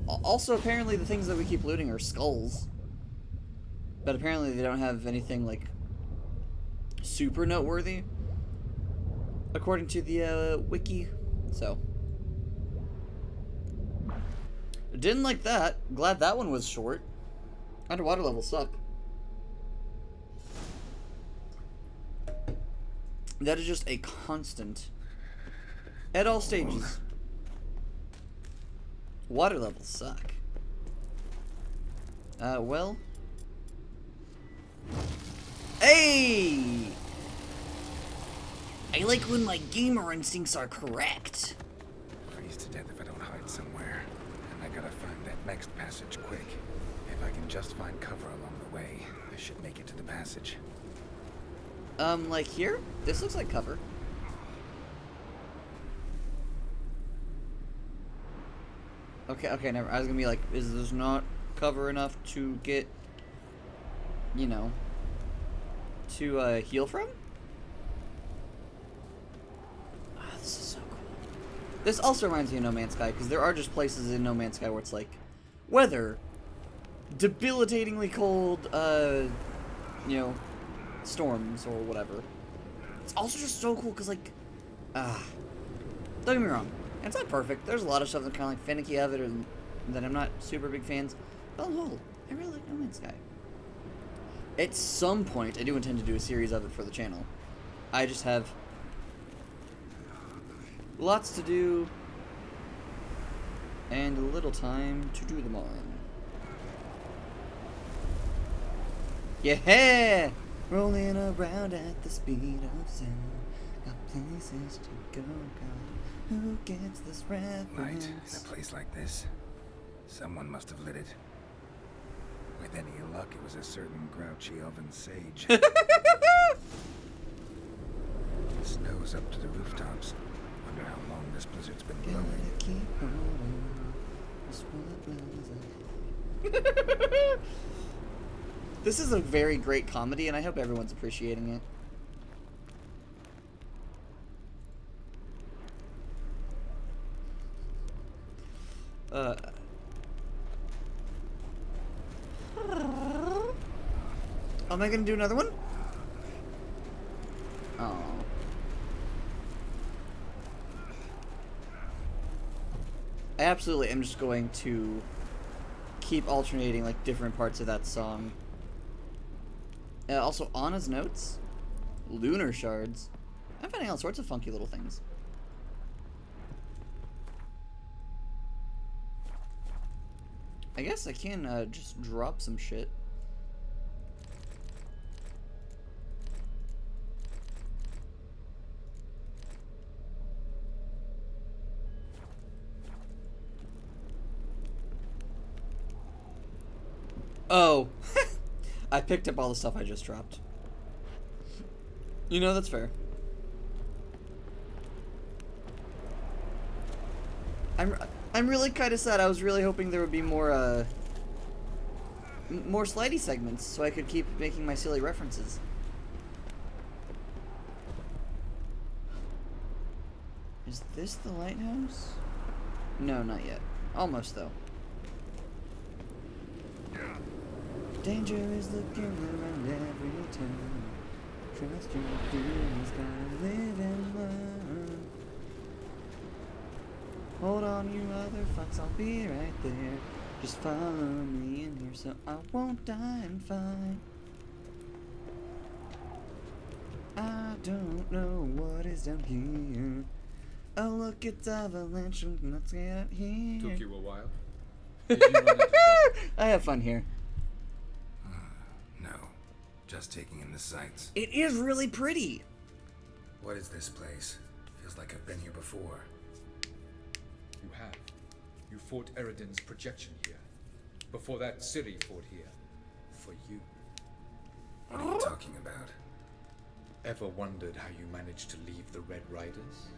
also, apparently the things that we keep looting are skulls. But apparently they don't have anything, like, super noteworthy, according to the, wiki. So. Didn't like that. Glad that one was short. Underwater levels suck. That is just a constant. At all stages. Water levels suck. Well. Hey! I like when my gamer instincts are correct. Freeze to death if I don't hide somewhere. And I gotta find that next passage quick. If I can just find cover along the way, I should make it to the passage. Like here? This looks like cover. Okay, never. I was gonna be like, is this not cover enough to get, you know, to, heal from? Ah, this is so cool. This also reminds me of No Man's Sky, because there are just places in No Man's Sky where it's like, weather, debilitatingly cold, you know, storms or whatever. It's also just so cool because, like, don't get me wrong, it's not perfect. There's a lot of stuff that's kind of like finicky of it, or that I'm not super big fans. But on the whole, I really like No Man's Sky. At some point, I do intend to do a series of it for the channel. I just have lots to do and a little time to do them all in. Yeah! Rolling around at the speed of sound. Got places to go, God. Who gets this reference? Light in a place like this. Someone must have lit it. With any luck, it was a certain grouchy oven sage. Snow's up to the rooftops. Wonder how long this blizzard's been blowing. Keep holding. That's what blows. This is a very great comedy, and I hope everyone's appreciating it. Am I gonna do another one? Oh. I absolutely am just going to keep alternating like different parts of that song. Also, Anna's notes, lunar shards. I'm finding all sorts of funky little things. I guess I can just drop some shit. Oh, I picked up all the stuff I just dropped. You know, that's fair. I'm really kind of sad. I was really hoping there would be more more slidey segments so I could keep making my silly references. Is this the lighthouse? No, not yet. Almost, though. Danger is looking around every turn. Trust your feelings, gotta live and learn. Hold on, you other fucks, I'll be right there. Just follow me in here so I won't die and fight. I don't know what is down here. Oh, look, it's avalanche, let's get out here. Took you a while? Did you run into trouble? I have fun here. No, just taking in the sights. It is really pretty. What is this place? Feels like I've been here before. You have. You fought Eredin's projection here. Before that, Ciri fought here. For you. What are you talking about? Ever wondered how you managed to leave the Red Riders?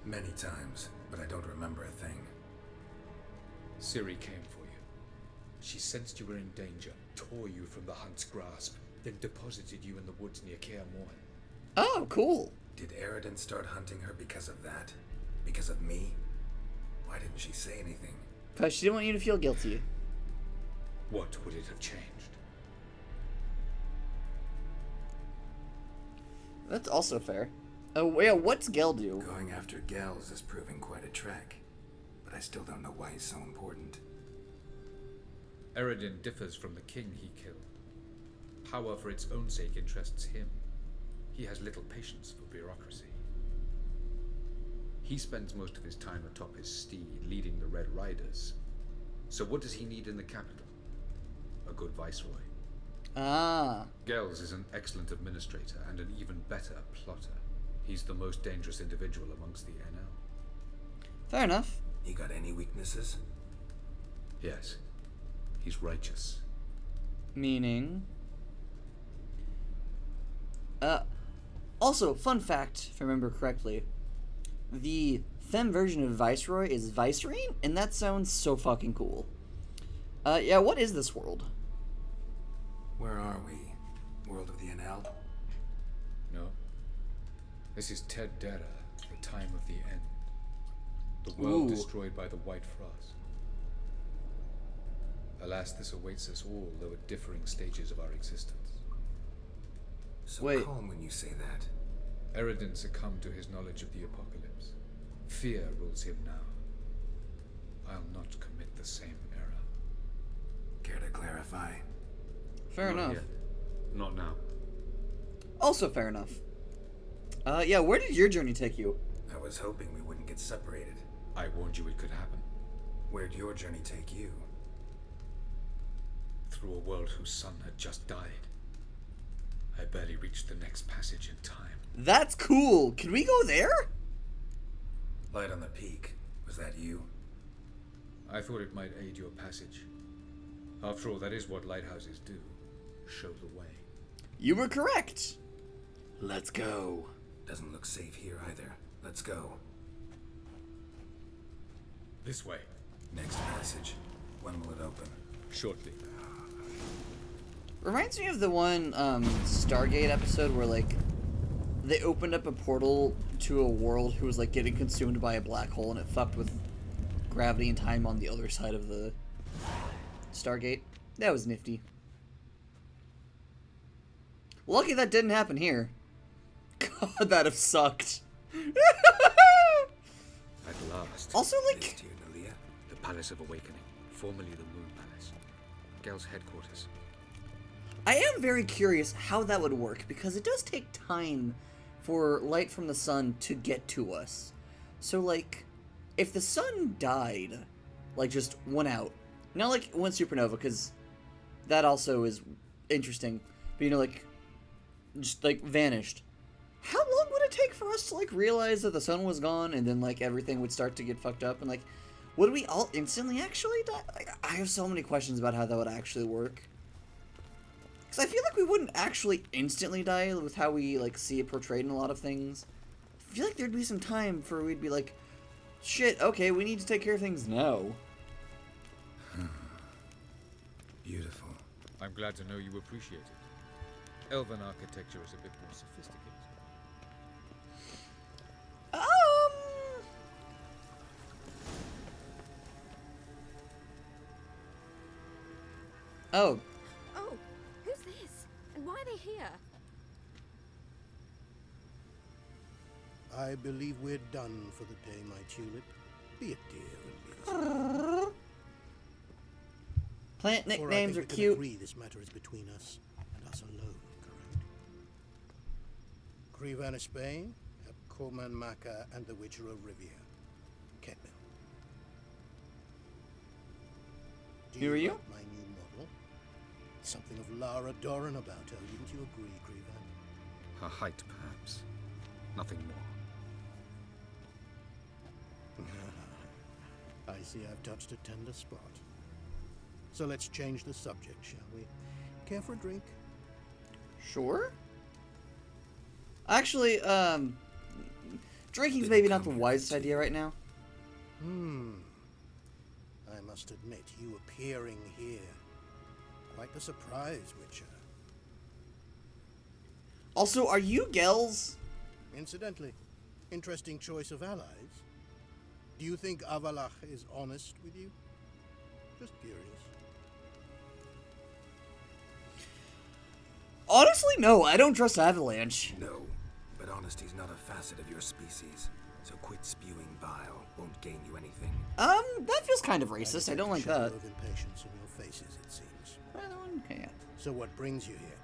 Many times, but I don't remember a thing. Ciri came for you. She sensed you were in danger, tore you from the Hunt's grasp, then deposited you in the woods near Kaer Morhen. Oh, cool. Did Eredin start hunting her because of that? Because of me? Why didn't she say anything? Because she didn't want you to feel guilty. What would it have changed? That's also fair. Oh, yeah, what's Gel do? Going after Gels is proving quite a trek, but I still don't know why he's so important. Eredin differs from the king he killed. Power for its own sake interests him. He has little patience for bureaucracy. He spends most of his time atop his steed, leading the Red Riders. So what does he need in the capital? A good viceroy. Ah. Gels is an excellent administrator and an even better plotter. He's the most dangerous individual amongst the NL. Fair enough. You got any weaknesses? Yes. He's righteous. Meaning? Also, fun fact, if I remember correctly, the femme version of Viceroy is Vicerine, and that sounds so fucking cool. Yeah, what is this world? Where are we? World of the NL? No. This is Ted Dara, the time of the end. The world destroyed by the White Frost. Alas, this awaits us all, though at differing stages of our existence. So calm when you say that. Eredin succumbed to his knowledge of the apocalypse. Fear rules him now. I'll not commit the same error. Care to clarify? Fair enough. Yet. Not now. Also fair enough. Yeah, where did your journey take you? I was hoping we wouldn't get separated. I warned you it could happen. Where'd your journey take you? Through a world whose sun had just died. I barely reached the next passage in time. That's cool. Can we go there? Light on the peak. Was that you? I thought it might aid your passage. After all, that is what lighthouses do. Show the way. You were correct. Let's go. Doesn't look safe here either. Let's go. This way. Next passage. When will it open? Shortly. Reminds me of the one Stargate episode where like they opened up a portal to a world who was like getting consumed by a black hole and it fucked with gravity and time on the other side of the Stargate. That was nifty. Lucky that didn't happen here. God, that'd have sucked. At last. Also, like, the Palace of Awakening, formerly the Moon Palace. Gel's headquarters. I am very curious how that would work, because it does take time for light from the sun to get to us. So, like, if the sun died, like, just went out, not like one supernova, because that also is interesting, but, you know, like, just, like, vanished. How long would it take for us to, like, realize that the sun was gone, and then, like, everything would start to get fucked up, and, like, would we all instantly actually die? Like, I have so many questions about how that would actually work. Because I feel like we wouldn't actually instantly die with how we, like, see it portrayed in a lot of things. I feel like there'd be some time for we'd be like, shit, okay, we need to take care of things now. Beautiful. I'm glad to know you appreciate it. Elven architecture is a bit more sophisticated. Oh. Oh, who's this? And why are they here? I believe we're done for the day, my tulip. Be a dear and be Plant nicknames are cute. Agree this matter is between us and us alone, correct? Crevan of Spain, Corman Maka, and the Witcher of Rivia. Ketman. Who are you? Like my new model? Something of Lara Doran about her, wouldn't you agree, Crevan? Her height, perhaps. Nothing more. I see I've touched a tender spot. So let's change the subject, shall we? Care for a drink? Sure. Actually, drinking's maybe not the wisest idea right now. I must admit, you appearing here, quite the surprise, Witcher. Also, are you Gels? Incidentally, interesting choice of allies. Do you think Avalach is honest with you? Just curious. Honestly, no, I don't trust Avalanche. No, but honesty's not a facet of your species. So quit spewing bile. Won't gain you anything. That feels kind of racist. I don't like that. Of impatience in your faces, it seems. Okay, yeah. So what brings you here?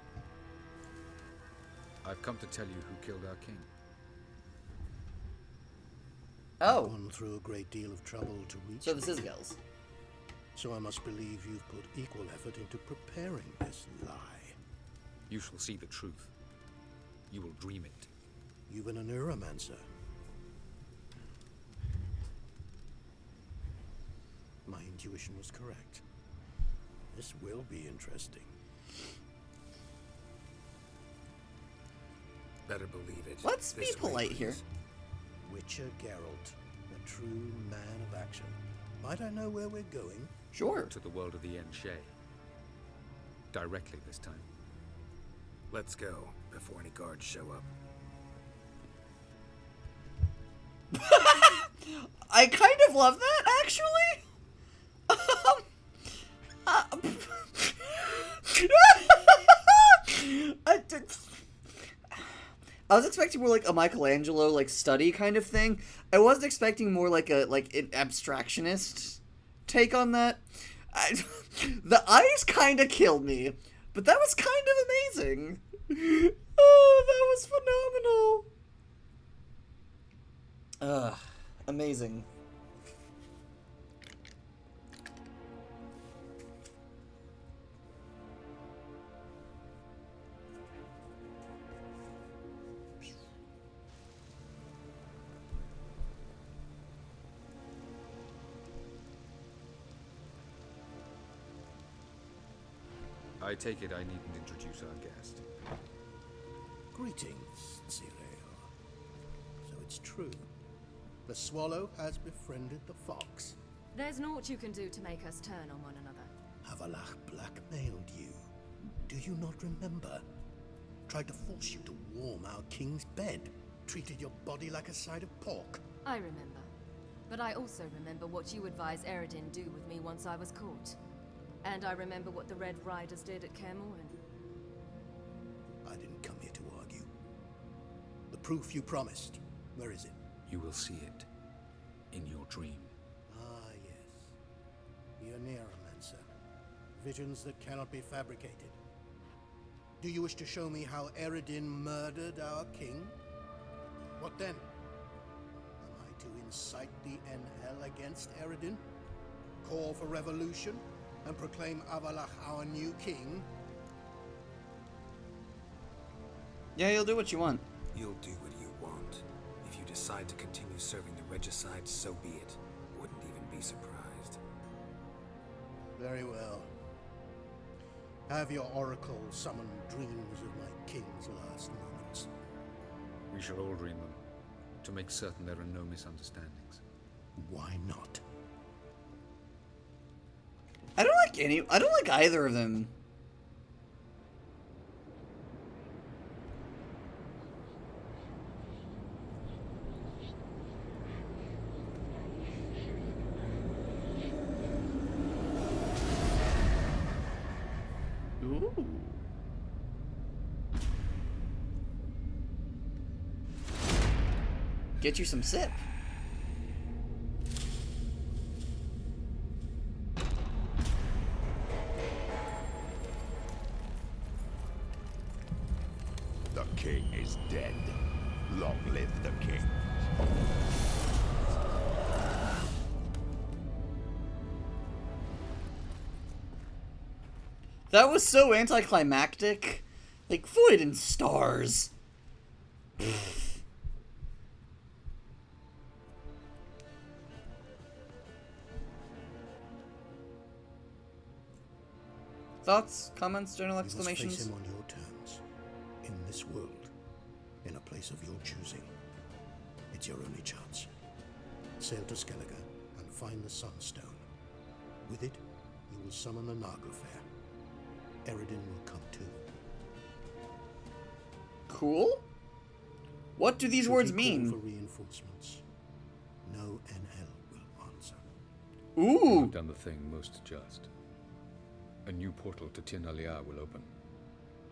I've come to tell you who killed our king. Oh. Gone through a great deal of trouble to reach. So this is Gels. So I must believe you've put equal effort into preparing this lie. You shall see the truth. You will dream it. You've been a neuromancer. My intuition was correct. This will be interesting. Better believe it. Let's be polite here. Witcher Geralt, a true man of action. Might I know where we're going? Sure. To the world of the Enshe. Directly this time. Let's go, before any guards show up. I kind of love that, actually. I was expecting more like a Michelangelo like study kind of thing. I wasn't expecting more like an abstractionist take on that. The eyes kind of killed me, but that was kind of amazing. Oh, that was phenomenal. Amazing. I take it I needn't introduce our guest. Greetings, Cyril. So it's true. The swallow has befriended the fox. There's naught you can do to make us turn on one another. Havalach blackmailed you. Do you not remember? Tried to force you to warm our king's bed. Treated your body like a side of pork. I remember. But I also remember what you advised Eredin do with me once I was caught. And I remember what the Red Riders did at Kaer Morhen. I didn't come here to argue. The proof you promised, where is it? You will see it in your dream. Ah, yes. The Oneiromancer. Visions that cannot be fabricated. Do you wish to show me how Eredin murdered our king? What then? Am I to incite the Enhel against Eredin? Call for revolution? And proclaim Avalach our new king? Yeah, you'll do what you want. You'll do what you want. If you decide to continue serving the regicide, so be it. Wouldn't even be surprised. Very well. Have your oracle summon dreams of my king's last moments. We shall all dream them, to make certain there are no misunderstandings. Why not? I don't like either of them. Ooh. Get you some sip. The king is dead. Long live the king. That was so anticlimactic. Like, void and stars. Thoughts, comments, general You must exclamations? face him on your terms. In this world. In a place of your choosing. It's your only chance. Sail to Skellige and find the Sunstone. With it, you will summon the Naglfair. Eredin will come too. Cool? What do these Should words he mean? call for reinforcements, no Enhel will answer. Ooh! You've done the thing most just. A new portal to Tir na Liar will open.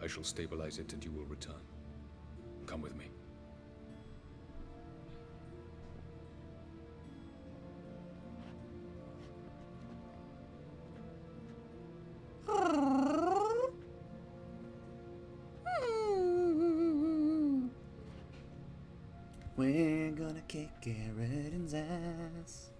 I shall stabilize it and you will return. Come with me. We're gonna kick Eredin's ass.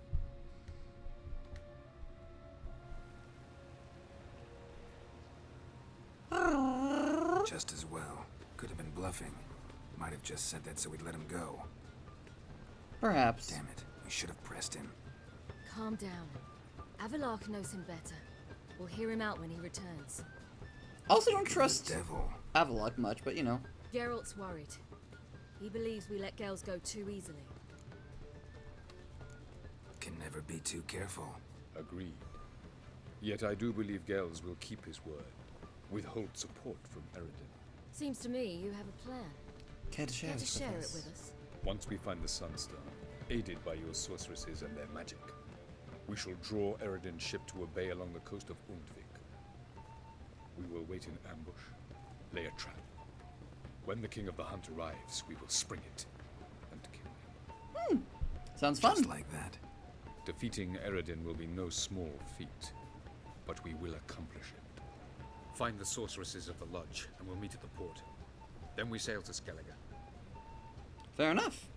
Just as well. Could have been bluffing. Might have just said that so we'd let him go. Perhaps. Damn it. We should have pressed him. Calm down. Avalach knows him better. We'll hear him out when he returns. Also don't trust Devil. Avalok much, but you know. Geralt's worried. He believes we let girls go too easily. Can never be too careful. Agreed. Yet I do believe Gels will keep his word. Withhold support from Eredin. Seems to me you have a plan. Care to share, Care to it share with it us? with us? Once we find the Sunstone, aided by your sorceresses and their magic, we shall draw Eredin's ship to a bay along the coast of Undvik. We will wait in ambush, lay a trap. When the King of the Hunt arrives, we will spring it and kill him. Sounds fun. Just like that. Defeating Eredin will be no small feat, but we will accomplish it. Find the sorceresses of the lodge, and we'll meet at the port. Then we sail to Skellige. Fair enough.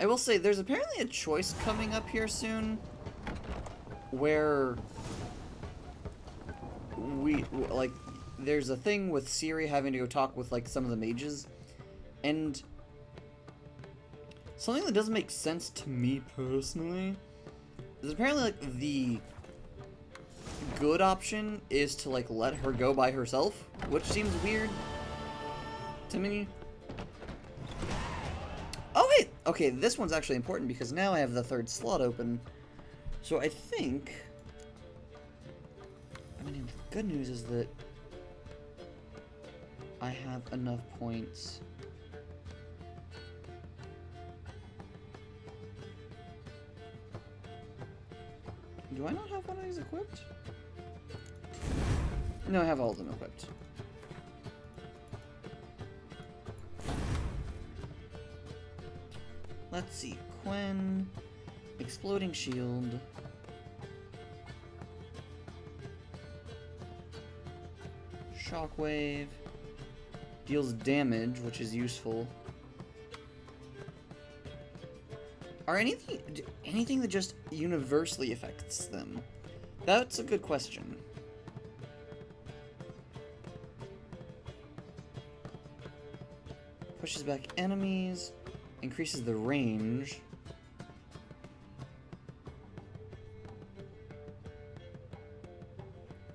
I will say, there's apparently a choice coming up here soon where there's a thing with Ciri having to go talk with, like, some of the mages, and Something that doesn't make sense to me personally is apparently like the good option is to like let her go by herself, which seems weird to me. Oh wait, okay, this one's actually important because now I have the third slot open. So I think, I mean, the good news is that I have enough points. Do I not have one of these equipped? No, I have all of them equipped. Let's see. Quen. Exploding shield. Shockwave. Deals damage, which is useful. Are anything that just universally affects them? That's a good question. Pushes back enemies, increases the range.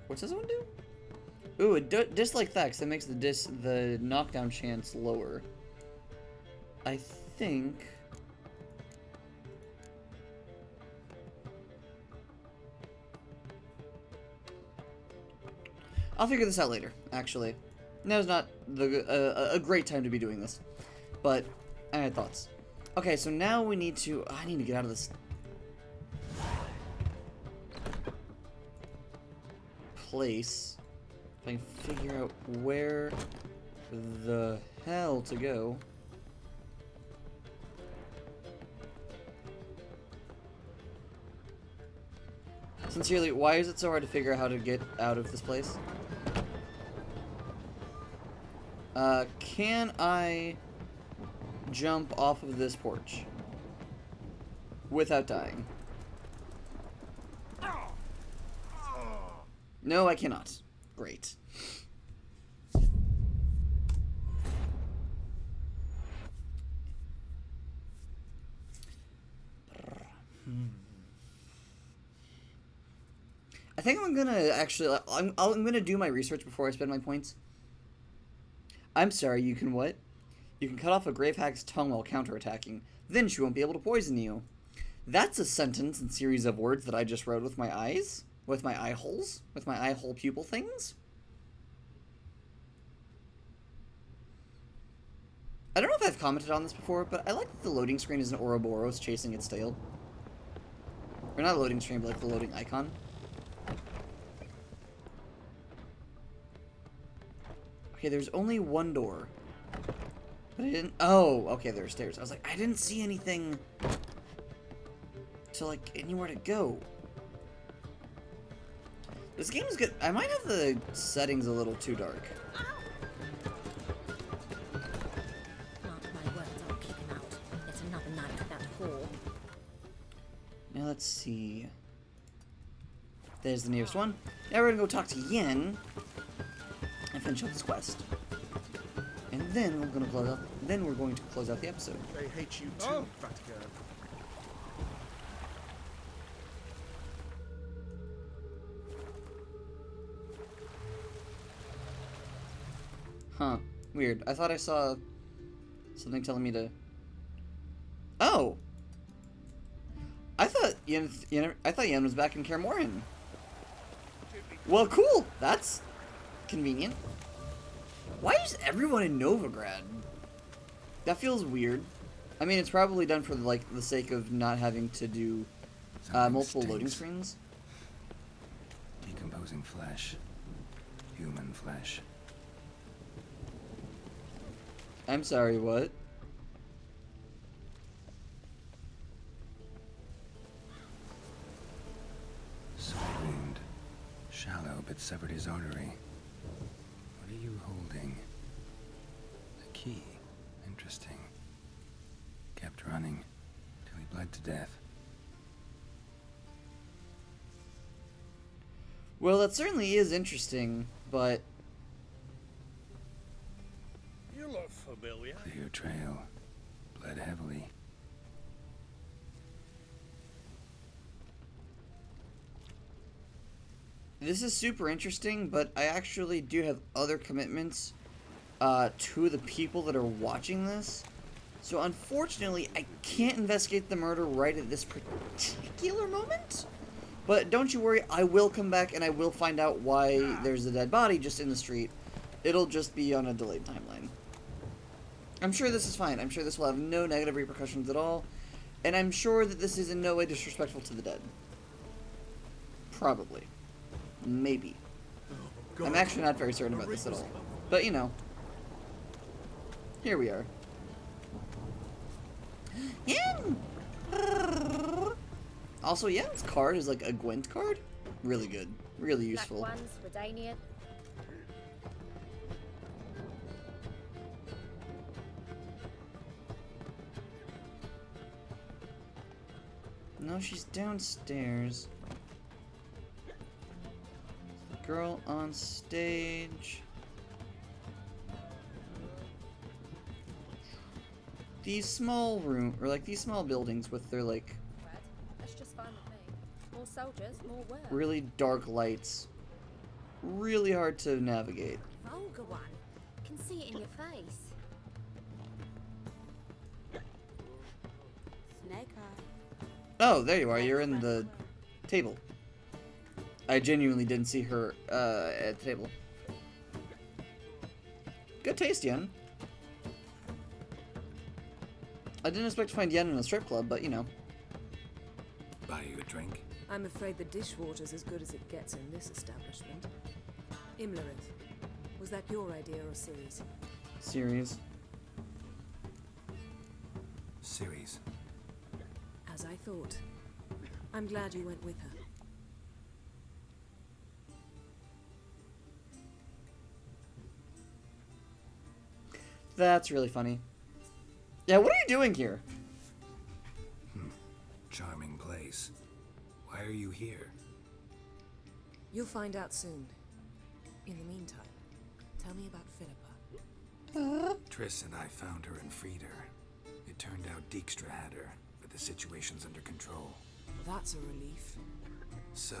What's this one do? Ooh, it dislike that, 'cause that makes the knockdown chance lower. I think. I'll figure this out later, actually. Now's not a great time to be doing this. But, I had thoughts. Okay, so now we need to... I need to get out of this... place. If I can figure out where the hell to go. Sincerely, why is it so hard to figure out how to get out of this place? Can I jump off of this porch without dying? No, I cannot. Great. I think I'm gonna actually... I'm gonna do my research before I spend my points. I'm sorry, you can what? You can cut off a Gravehack's tongue while counterattacking. Then she won't be able to poison you. That's a sentence and series of words that I just wrote with my eyes. With my eye holes. With my eye hole pupil things. I don't know if I've commented on this before, but I like that the loading screen is an Ouroboros chasing its tail. Or not a loading screen, but like the loading icon. Okay, there's only one door. But I didn't... Oh, okay, there are stairs. I was like, I didn't see anything to, like, anywhere to go. This game is good. I might have the settings a little too dark. Mark my words, I'll kick him out. It's another night with that whore. Now let's see. There's the nearest one. Now we're gonna go talk to Yen and finish up this quest. And then we're gonna close up. Then we're going to close out the episode. They hate you too, Vatican. Huh. Weird. I thought I saw something telling me to... Oh! I thought Yen was back in Kaer Morhen. Well, cool! That's convenient. Why is everyone in Novigrad? That feels weird. I mean, it's probably done for, like, the sake of not having to do multiple loading screens. Decomposing flesh. Human flesh. I'm sorry, what? Sword wound. Shallow, but severed his artery. What are you holding? A key. Interesting. Kept running till he bled to death. Well, that certainly is interesting, but... You look familiar. Clear trail. Bled heavily. this is super interesting, but I actually do have other commitments to the people that are watching this. So unfortunately, I can't investigate the murder right at this particular moment. But don't you worry, I will come back and I will find out why there's a dead body just in the street. It'll just be on a delayed timeline. I'm sure this is fine. I'm sure this will have no negative repercussions at all. And I'm sure that this is in no way disrespectful to the dead. Probably. Maybe. I'm actually not very certain about this at all. But, you know. Here we are. Yen! Also, Yen's card is like a Gwent card. Really good. Really useful. Black ones, Redanian. No, she's downstairs. Girl on stage. These small these small buildings with their like That's just fine with me. More soldiers, more work. really dark lights. Really hard to navigate. Vulgar one. Can see it in your face. Snake eye. Oh, there you are. You're in the table. I genuinely didn't see her at the table. Good taste, Yen. I didn't expect to find Yen in a strip club, but you know. Buy you a drink? I'm afraid the dishwater's as good as it gets in this establishment. Imlerith, was that your idea or Ciri's? Series. Ciri's. As I thought. I'm glad you went with her. That's really funny. Yeah, what are you doing here? Charming place. Why are you here? You'll find out soon. In the meantime, tell me about Philippa. Triss and I found her and freed her. It turned out Dijkstra had her, but the situation's under control. That's a relief. So,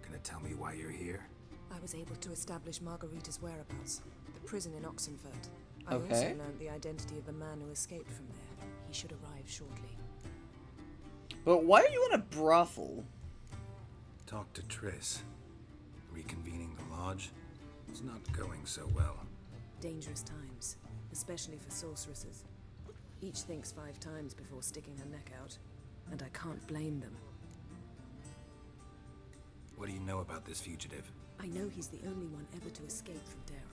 gonna tell me why you're here? I was able to establish Margarita's whereabouts, the prison in Oxenfurt. I Okay. also learned the identity of the man who escaped from there. He should arrive shortly. But why are you in a brothel? Talk to Triss. Reconvening the lodge? It's not going so well. Dangerous times, especially for sorceresses. Each thinks 5 times before sticking her neck out, and I can't blame them. What do you know about this fugitive? I know he's the only one ever to escape from Derard.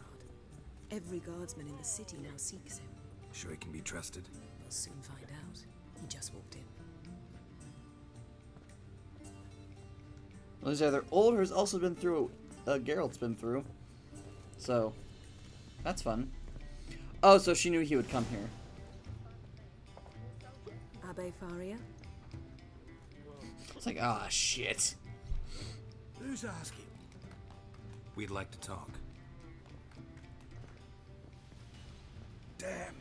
Every guardsman in the city now seeks him. Sure he can be trusted? We'll soon find out. He just walked in. Well, he's either old or has also been through Geralt's been through. So, that's fun. Oh, so she knew he would come here. Abbe Faria? It's like, ah, shit. Who's asking? We'd like to talk. Damn.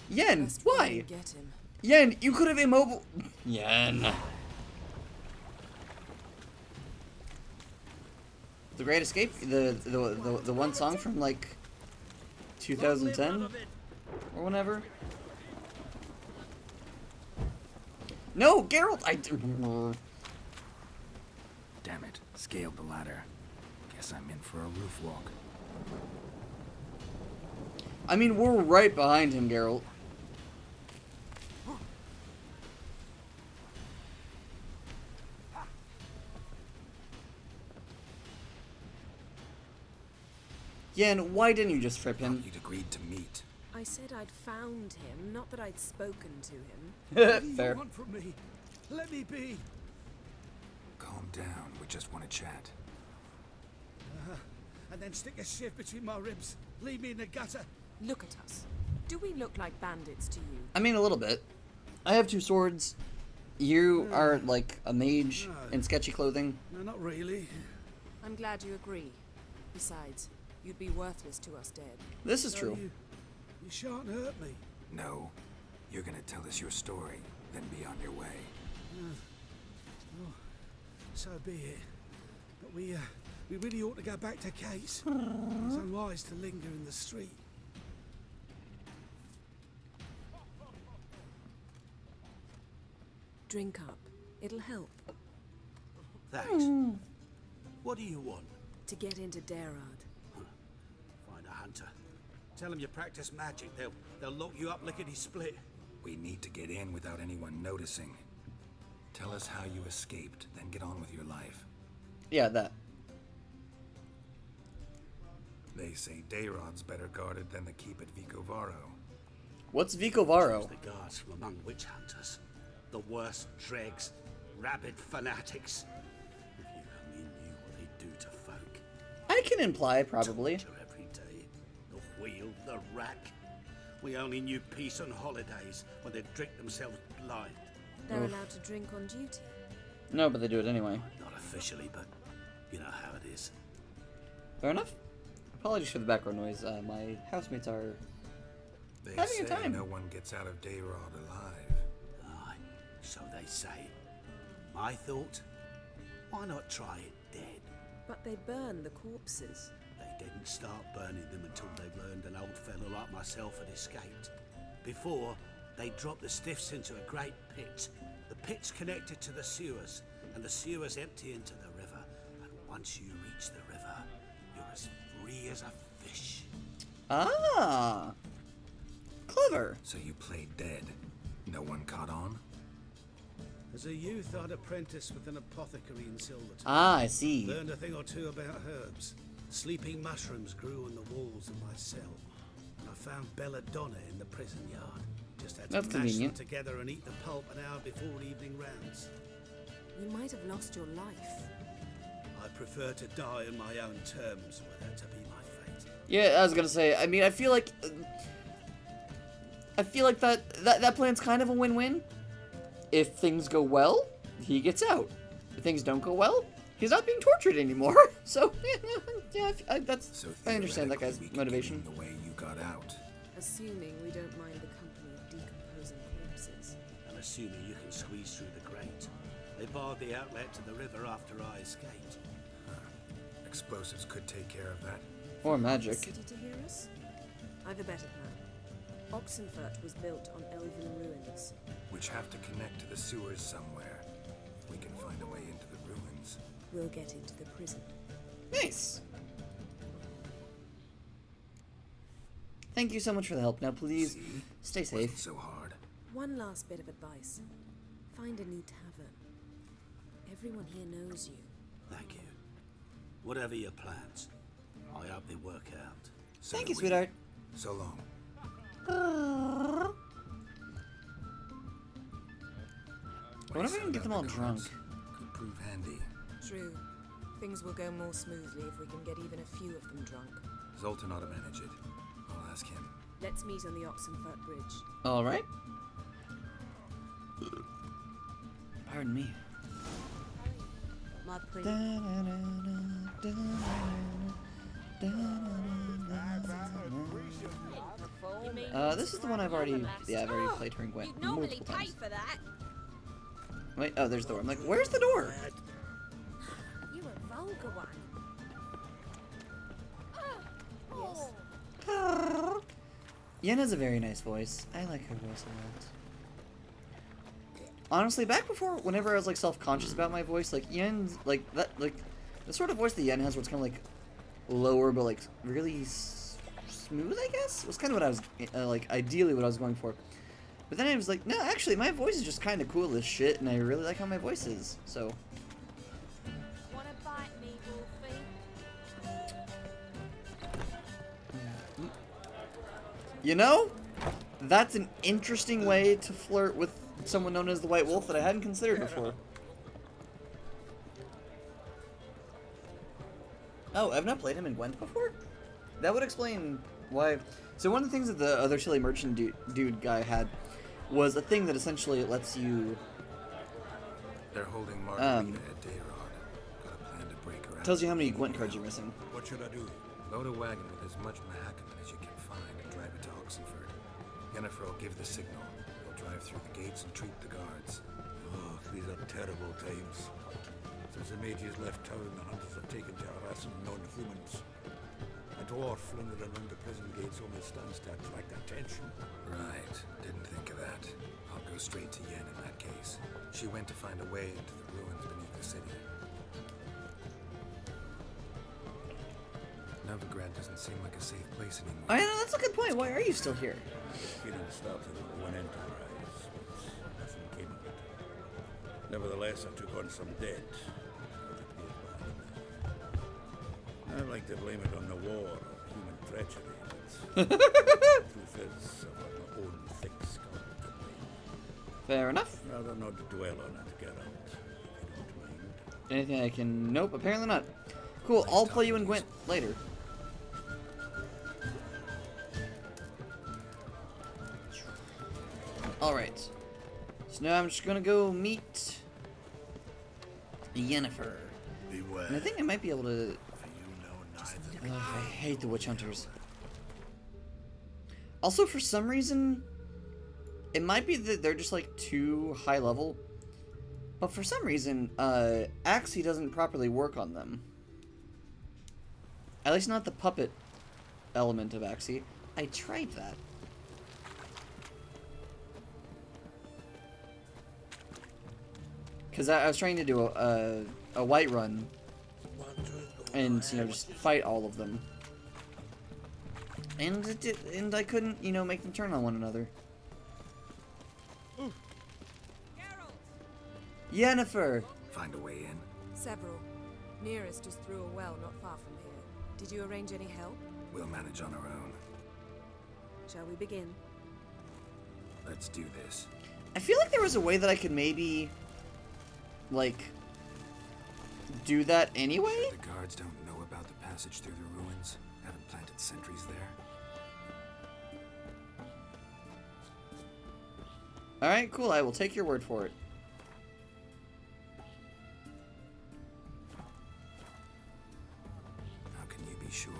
Yen, Best why? really get him. Yen, you could have immobile. Yen. The Great Escape, the one song from like 2010 or whenever. No, Geralt, Damn it. Scaled the ladder. Guess I'm in for a roof walk. I mean, we're right behind him, Geralt. Yen, why didn't you just trip him? You'd agreed to meet. I said I'd found him, not that I'd spoken to him. What do you Fair. want from me? Let me be. Calm down. We just want to chat. And then stick a shiv between my ribs. Leave me in the gutter. Look at us. Do we look like bandits to you? I mean, a little bit. I have 2 swords. You are like a mage in sketchy clothing. No, not really. I'm glad you agree. Besides, you'd be worthless to us dead. This is So true. You shan't hurt me. No. You're gonna tell us your story, then be on your way. Oh, so be it. But we really ought to go back to Kate's. It's unwise to linger in the street. Drink up. It'll help. Thanks. What do you want? To get into Derard. Find a hunter. Tell them you practice magic. They'll lock you up lickety-split. We need to get in without anyone noticing. Tell us how you escaped, then get on with your life. Yeah, that. They say Dayrod's better guarded than the keep at Vicovaro. What's Vicovaro? The guards from among witch hunters. The worst dregs. Rabid fanatics. If you only knew what they do to folk. I can imply, probably. Torture every day. The wheel, the rack. We only knew peace on holidays when they'd drink themselves blind. They're allowed to drink on duty. No, but they do it anyway. Not officially, but you know how it is. Fair enough. Apologies for the background noise. My housemates are They having a say time. no one gets out of Dayrod alive. Aye, so they say. My thought? Why not try it dead? But they burn the corpses. They didn't start burning them until they learned an old fellow like myself had escaped. Before, they dropped the stiffs into a great pit. The pit's connected to the sewers, and the sewers empty into the river. And once you reach the river, you're as free as a fish. Ah, clever. So you played dead. No one caught on? As a youth, I'd apprenticed with an apothecary in Silverton. Ah, I see. Learned a thing or two about herbs. Sleeping mushrooms grew on the walls of my cell. And I found belladonna in the prison yard. Just had to That's mash convenient. them together and eat the pulp an hour before evening rounds. You might have lost your life. I prefer to die on my own terms, were that to be my fate. Yeah, I was gonna say. I mean, I feel like that plan's kind of a win-win. If things go well, he gets out. If things don't go well, he's not being tortured anymore. So, yeah, I understand that guy's theoretically, we could motivation. get in the way you got out. Assuming we don't mind the company of decomposing corpses. And assuming you can squeeze through the grate. They barred the outlet to the river after I escaped. Explosives could take care of that. Or magic. City to hear us? I've a better plan. Oxenfurt was built on elven ruins. Which have to connect to the sewers somewhere. If we can find a way into the ruins. We'll get into the prison. Nice. Thank you so much for the help. Now, please See? stay Wasn't safe. so hard. One last bit of advice. Find a new tavern. Everyone here knows you. Thank you. Whatever your plans, I hope they work out. So Thank do you, we. sweetheart. So long. I wonder if I can get them all Waste drunk. another could prove handy. True. Things will go more smoothly if we can get even a few of them drunk. Zoltan ought to manage it. I'll ask him. Let's meet on the Oxenfurt Bridge. All right. Pardon me. My pretty. This is the one I've already played her and Gwent You'd normally multiple pay times. for that. Wait, oh, there's the door. I'm like, where's the door? You a vulgar one. Yes. Yen has a very nice voice. I like her voice a lot. Honestly, back before, whenever I was like self-conscious about my voice, like Yen's like that, like the sort of voice that Yen has, where it's kind of like lower but like really smooth, I guess, was kind of what I was like ideally what I was going for. But then I was like, no, actually, my voice is just kind of cool as shit, and I really like how my voice is. So. Wanna bite me, Wolfie? You know, that's an interesting way to flirt with someone known as the White Wolf that I hadn't considered before. Oh, I've not played him in Gwent before? That would explain why. So one of the things that the other silly merchant dude guy had was a thing that essentially lets you... They're holding Margarita at Dayrod. Got a plan to break her out. Tells you how many Gwent cards you're missing. What should I do? Load a wagon with as much Mahakaman as you can find and drive it to Oxenford. Yennefer will give the signal. We'll drive through the gates and treat the guards. Oh, these are terrible times. Since the mages left town, the hunters have taken to harassing non-humans. A dwarf lingering around the prison gates only stands to attract attention. Right. Didn't think of that. I'll go straight to Yen in that case. She went to find a way into the ruins beneath the city. Novigrad doesn't seem like a safe place anymore. Oh, yeah, that's a good point. Why are you still here? Feeling started with one enterprise, but nothing came of it. Nevertheless, I took on some debt. I'd like to blame it on the war or human treachery, but the truth is, I've got my own thick skull to blame. Fair enough. Rather not dwell on it, Geralt, if you don't mind. Anything I can... Nope, apparently not. Cool, I'll play you and Gwent later. Alright. So now I'm just gonna go meet Yennefer. Beware. And I think I might be able to... You know neither. I hate the witch hunters. Also, for some reason, it might be that they're just like too high level. But for some reason, Axie doesn't properly work on them. At least not the puppet element of Axie. I tried that. Because I was trying to do a white run. And, you know, just fight all of them. And it did, and I couldn't, you know, make them turn on one another. Yennefer! Find a way in? Several. Nearest is through a well not far from here. Did you arrange any help? We'll manage on our own. Shall we begin? Let's do this. I feel like there was a way that I could maybe, like, do that anyway? Sure the guards don't know about the passage through the ruins. Haven't planted sentries there. Alright, cool. I will take your word for it. How can you be sure?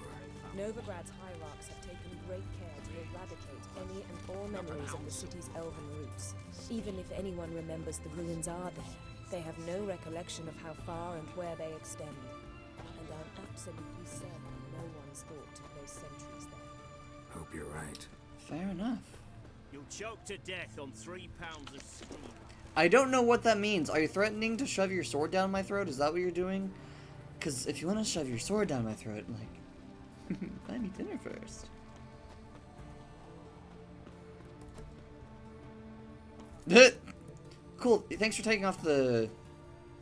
Novigrad's hierarchs have taken great care to eradicate any and all memories of the city's elven roots. Even if anyone remembers the ruins are there, they have no recollection of how far and where they extend. And I'm absolutely certain no one's thought to place sentries there. Hope you're right. Fair enough. You'll choke to death on 3 pounds of steam. I don't know what that means. Are you threatening to shove your sword down my throat? Is that what you're doing? Because if you want to shove your sword down my throat, like, buy me dinner first. Cool. Thanks for taking off the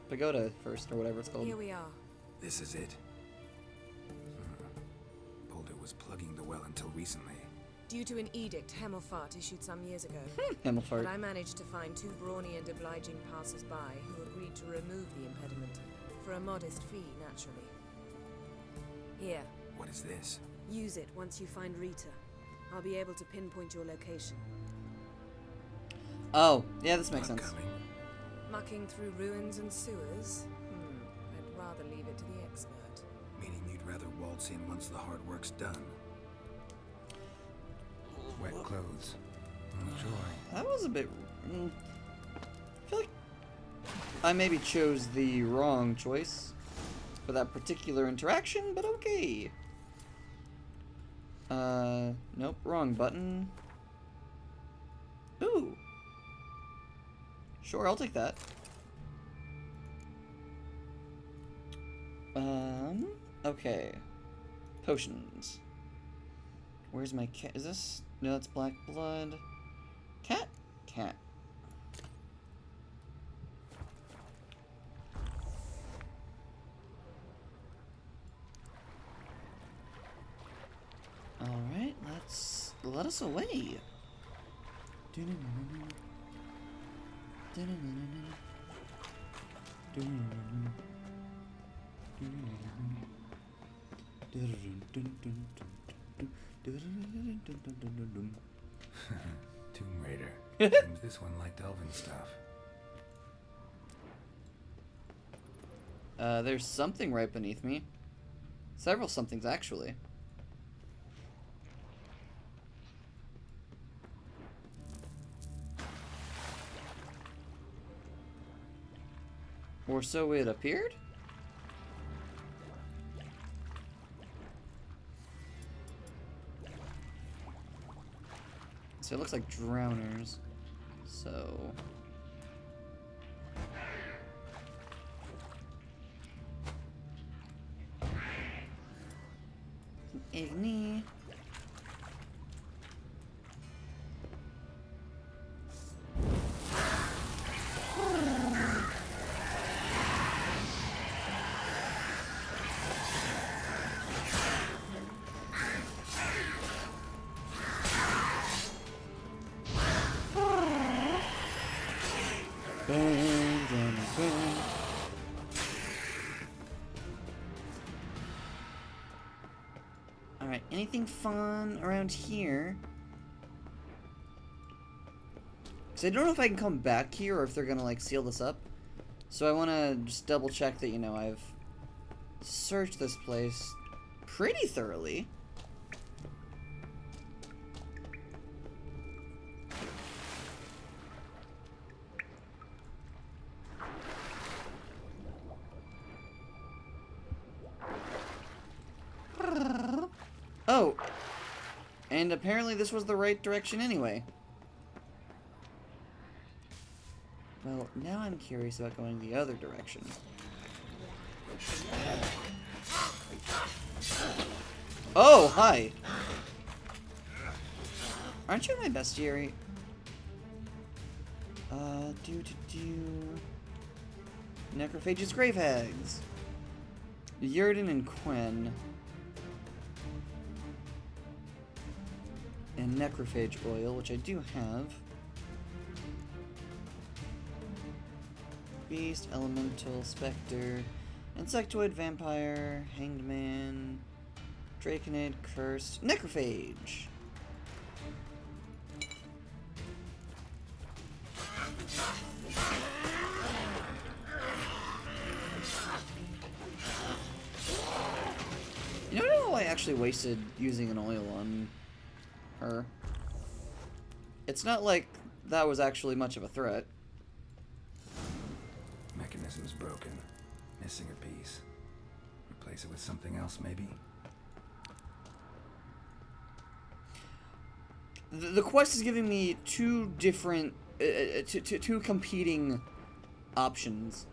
pagoda first, or whatever it's called. Here we are. This is it. Boulder was plugging the well until recently. Due to an edict Hemelfart issued some years ago. Hemelfart. But I managed to find 2 brawny and obliging passers-by who agreed to remove the impediment. For a modest fee, naturally. Here. What is this? Use it once you find Rita. I'll be able to pinpoint your location. Oh, yeah, this makes sense. Coming. Mucking through ruins and sewers? I'd rather leave it to the expert. Meaning you'd rather waltz in once the hard work's done. Wet clothes. Enjoy. That was a bit... I feel like I maybe chose the wrong choice for that particular interaction, but okay. Nope, wrong button. Ooh. Sure, I'll take that. Okay. Potions. Where's my cat? Is this? No, that's black blood. Cat? Cat. Alright, let us away. Tomb Raider. Seems this one liked elven stuff. There's something right beneath me. Several somethings, actually. Or so it appeared? So it looks like drowners. So... Igni. Alright, anything fun around here? Because I don't know if I can come back here or if they're gonna, like, seal this up. So I want to just double check that, you know, I've searched this place pretty thoroughly. Oh, and apparently this was the right direction anyway. Well, now I'm curious about going the other direction. Oh, hi! Aren't you my bestiary? Necrophage's grave hags. Eredin and Quen. And necrophage oil, which I do have. Beast, elemental, specter, insectoid, vampire, hanged man, draconid, cursed, necrophage. You know how I actually wasted using an oil on her? It's not like that was actually much of a threat. Mechanism's broken. Missing a piece. Replace it with something else, maybe? The quest is giving me two different, two competing options.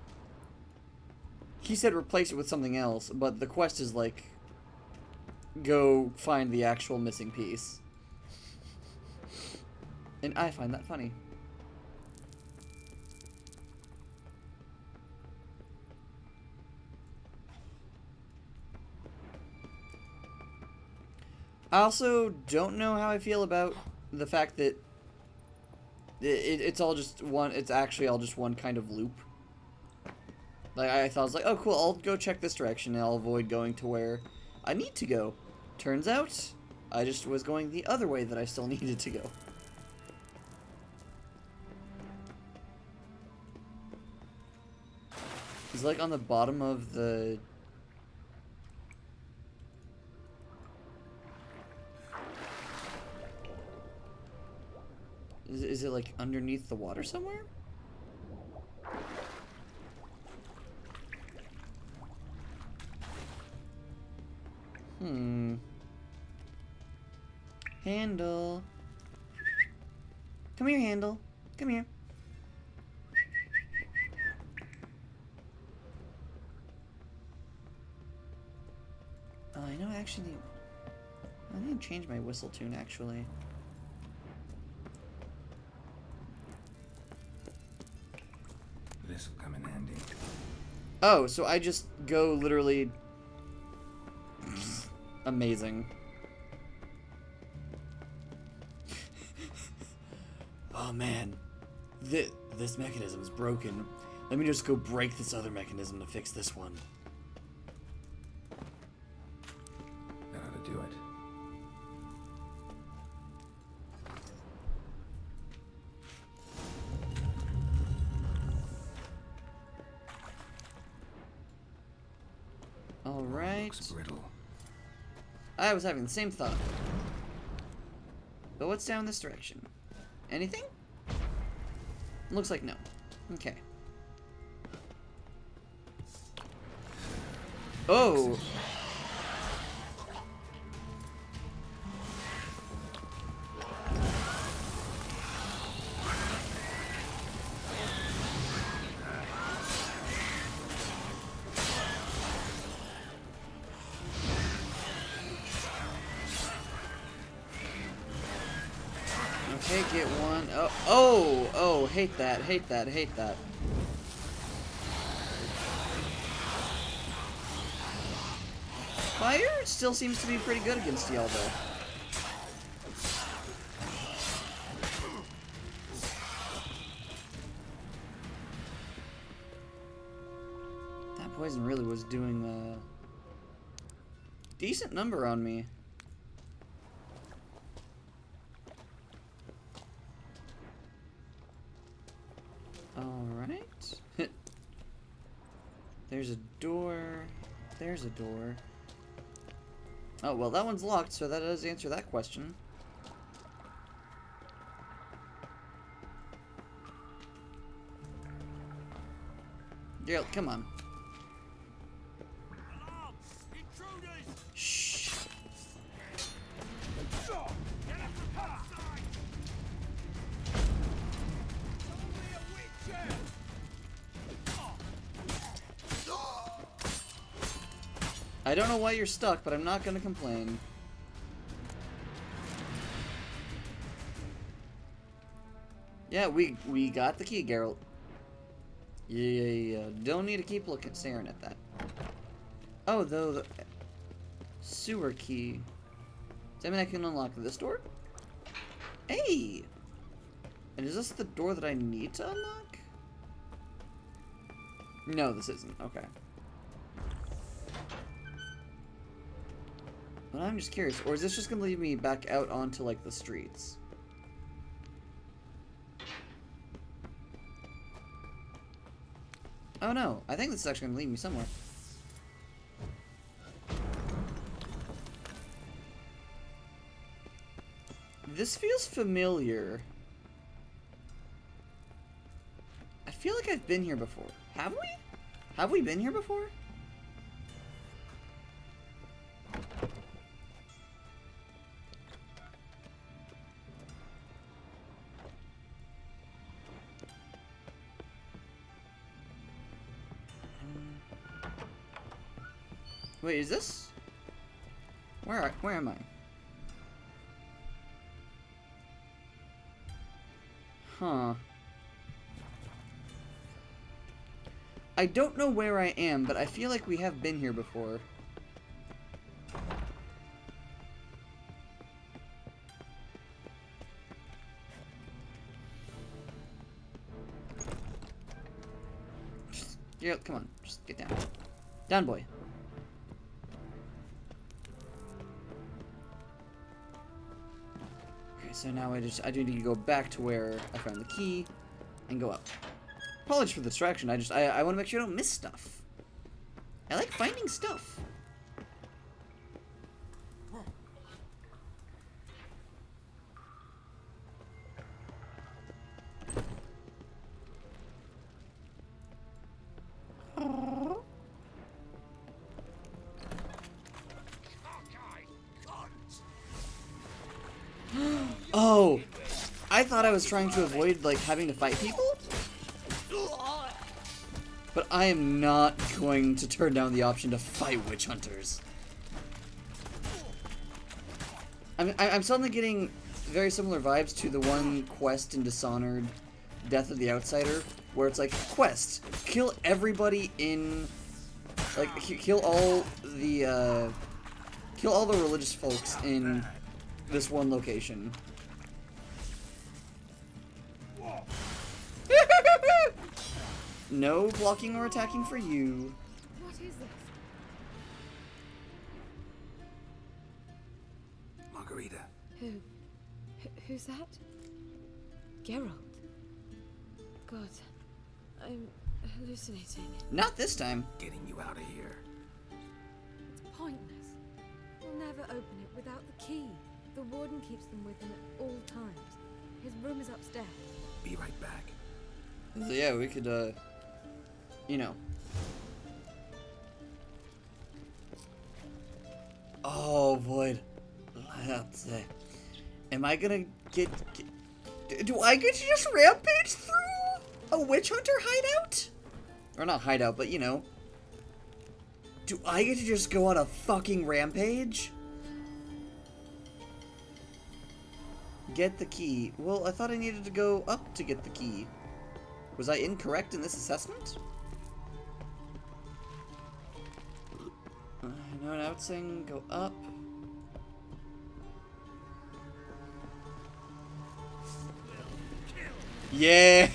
He said replace it with something else, but the quest is like, go find the actual missing piece. And I find that funny. I also don't know how I feel about the fact that it's all just one, it's actually all just one kind of loop. Like, I thought, I was like, oh cool, I'll go check this direction and I'll avoid going to where I need to go. Turns out, I just was going the other way that I still needed to go. He's like on the bottom of the... Is it like underneath the water somewhere? Handle. Come here, Handle. Come here. Oh, I know I actually need... I need to change my whistle tune, actually. This'll come in handy. Oh, so I just go literally... Amazing. Oh man, this mechanism is broken. Let me just go break this other mechanism to fix this one. That ought to do it. All right. Looks brittle. I was having the same thought. But what's down this direction? Anything? Looks like no. Okay. Oh! Okay, get one. Oh, hate that, hate that, hate that. Fire still seems to be pretty good against y'all, though. That poison really was doing a decent number on me. Alright. There's a door. There's a door. Oh, well, that one's locked, so that does answer that question. Geralt, come on. Shh. I don't know why you're stuck, but I'm not gonna complain. Yeah, we got the key, Geralt. Yeah. Don't need to keep staring at that. Oh, though, the sewer key. Does that mean I can unlock this door? Hey! And is this the door that I need to unlock? No, this isn't. Okay. But I'm just curious, or is this just gonna leave me back out onto, like, the streets? Oh no, I think this is actually gonna lead me somewhere. This feels familiar. I feel like I've been here before. Have we? Have we been here before? Wait, is this? Where am I? Huh. I don't know where I am, but I feel like we have been here before. Yeah, come on, just get down. Down, boy. Okay, so now I do need to go back to where I found the key and go up. Apologies for the distraction. I want to make sure I don't miss stuff. I like finding stuff. Oh, I thought I was trying to avoid, like, having to fight people? But I am not going to turn down the option to fight witch hunters. I'm suddenly getting very similar vibes to the one quest in Dishonored, Death of the Outsider, where it's like, quest, kill everybody in, like, kill all the religious folks in this one location. No blocking or attacking for you. What is this? Margarita. Who's that? Geralt. God, I'm hallucinating. Not this time. Getting you out of here. It's pointless. We'll never open it without the key. The warden keeps them with him at all times. His room is upstairs. Be right back. So yeah, we could, you know. Oh, Void. Let's say. Am I gonna get... Do I get to just rampage through a witch hunter hideout? Or not hideout, but you know. Do I get to just go on a fucking rampage? Get the key. Well, I thought I needed to go up to get the key. Was I incorrect in this assessment? No, now it's saying go up. Yeah!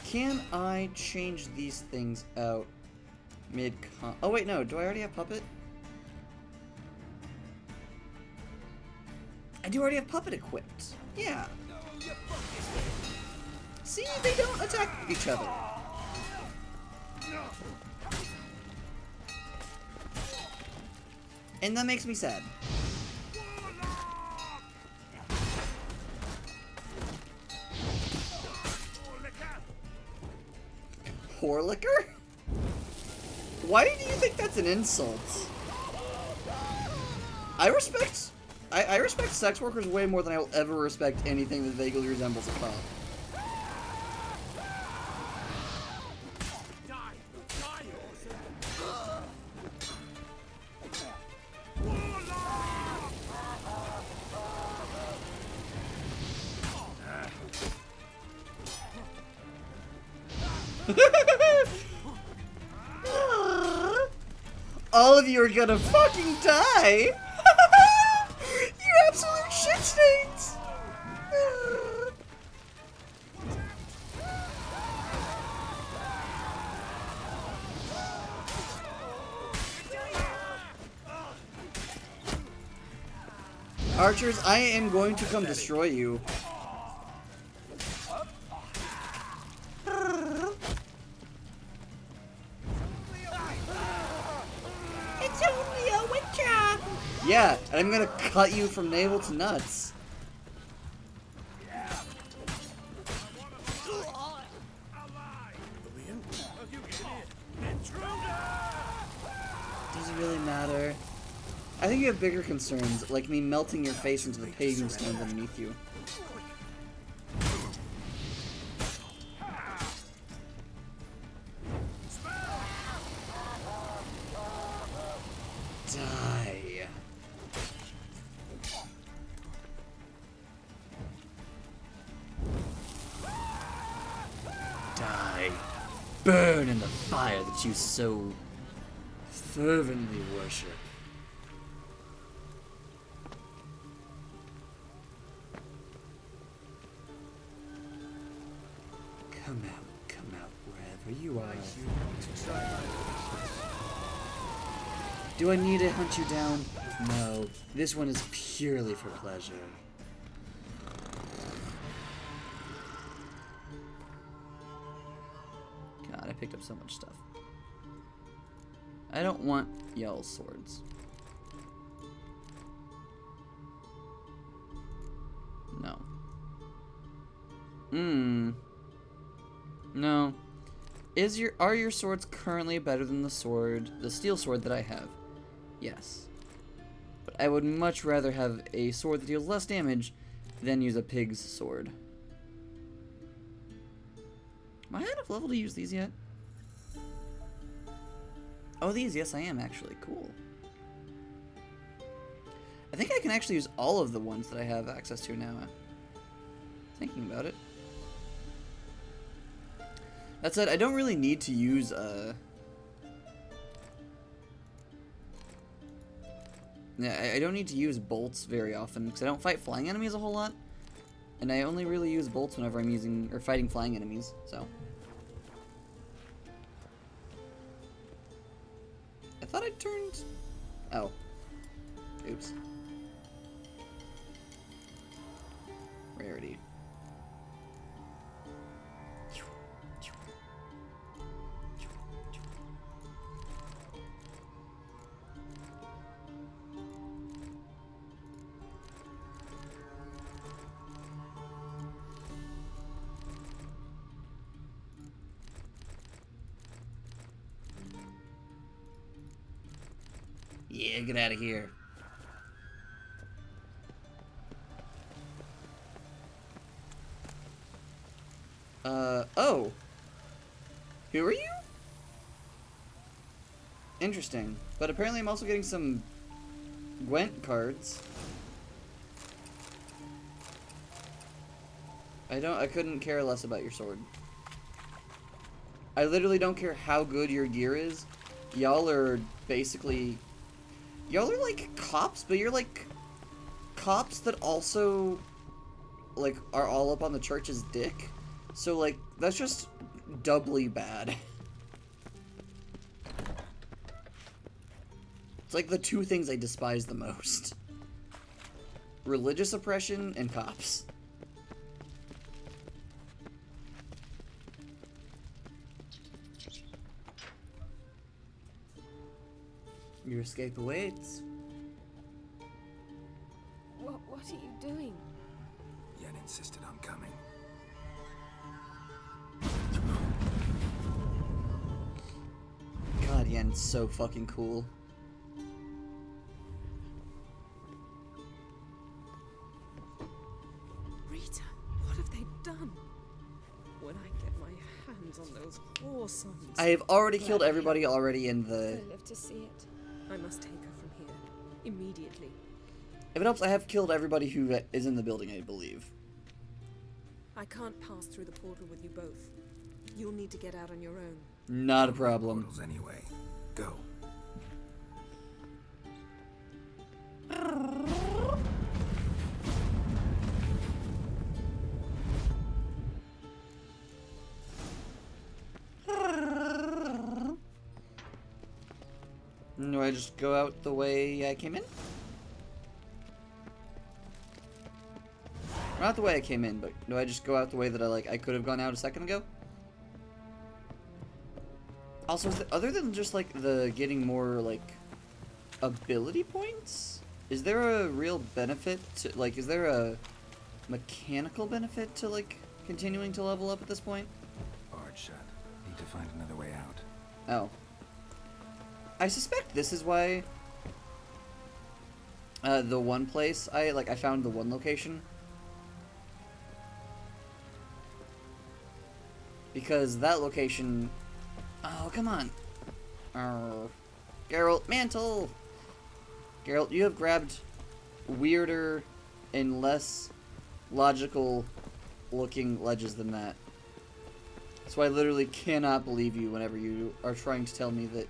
Can I change these things out mid-con? Oh wait, no. Do I already have Puppet? I do already have Puppet equipped. Yeah. See, they don't attack each other. And that makes me sad. Poor liquor? Why do you think that's an insult? I respect sex workers way more than I will ever respect anything that vaguely resembles a cop. All of you are gonna fucking die! You absolute shit stains! Archers, I am going to come destroy you. It's only a witcher! Yeah, and I'm gonna cut you from navel to nuts. Does it really matter? I think you have bigger concerns, like me melting your face into the paving stones underneath you. Die. Die. Burn in the fire that you so fervently worship. Come out, wherever you are. Do I need to hunt you down? No, this one is purely for pleasure. God, I picked up so much stuff. I don't want yell swords. No. No. Are your swords currently better than the steel sword that I have? Yes. But I would much rather have a sword that deals less damage than use a pig's sword. Am I enough level to use these yet? Oh, these, yes I am actually. Cool. I think I can actually use all of the ones that I have access to now. Thinking about it. That said, I don't really need to use, yeah, I don't need to use bolts very often, because I don't fight flying enemies a whole lot. And I only really use bolts whenever I'm fighting flying enemies, so. I thought I turned... Oh. Oops. Rarity. Yeah, get out of here. Oh. Who are you? Interesting. But apparently I'm also getting some Gwent cards. I couldn't care less about your sword. I literally don't care how good your gear is. Y'all are basically... Y'all are like cops, but you're like cops that also like are all up on the church's dick. So like that's just doubly bad. It's like the two things I despise the most. Religious oppression and cops. Your escape awaits. What are you doing? Yen insisted on coming. God, Yen's so fucking cool. Rita, what have they done? When I get my hands on those whoresomes... I have already killed everybody already in the... I live to see it. I must take her from here. Immediately. If it helps, I have killed everybody who is in the building, I believe. I can't pass through the portal with you both. You'll need to get out on your own. Not a problem. Portals anyway. Go. Do I just go out the way I came in? Not the way I came in, but do I just go out the way that I could have gone out a second ago? Also, other than just like the getting more like ability points, is there a real benefit to like? Is there a mechanical benefit to like continuing to level up at this point? Barred shut. Need to find another way out. Oh. I suspect this is why the one place I found the one location. Because that location... Oh, come on. Geralt, mantle! Geralt, you have grabbed weirder and less logical looking ledges than that. So I literally cannot believe you whenever you are trying to tell me that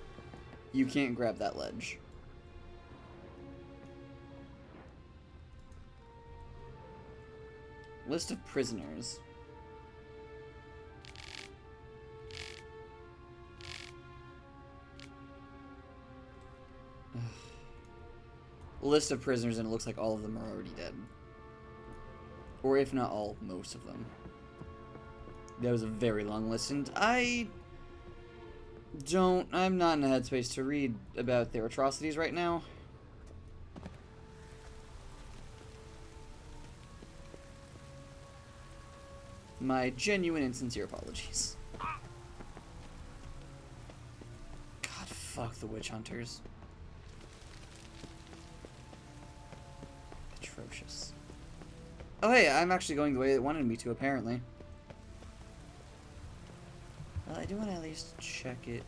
you can't grab that ledge. List of prisoners. List of prisoners, and it looks like all of them are already dead. Or if not all, most of them. That was a very long list, and I'm not in the headspace to read about their atrocities right now. My genuine and sincere apologies. God, fuck the witch hunters. Atrocious. Oh hey, I'm actually going the way it wanted me to, apparently. Well, I do want to at least check it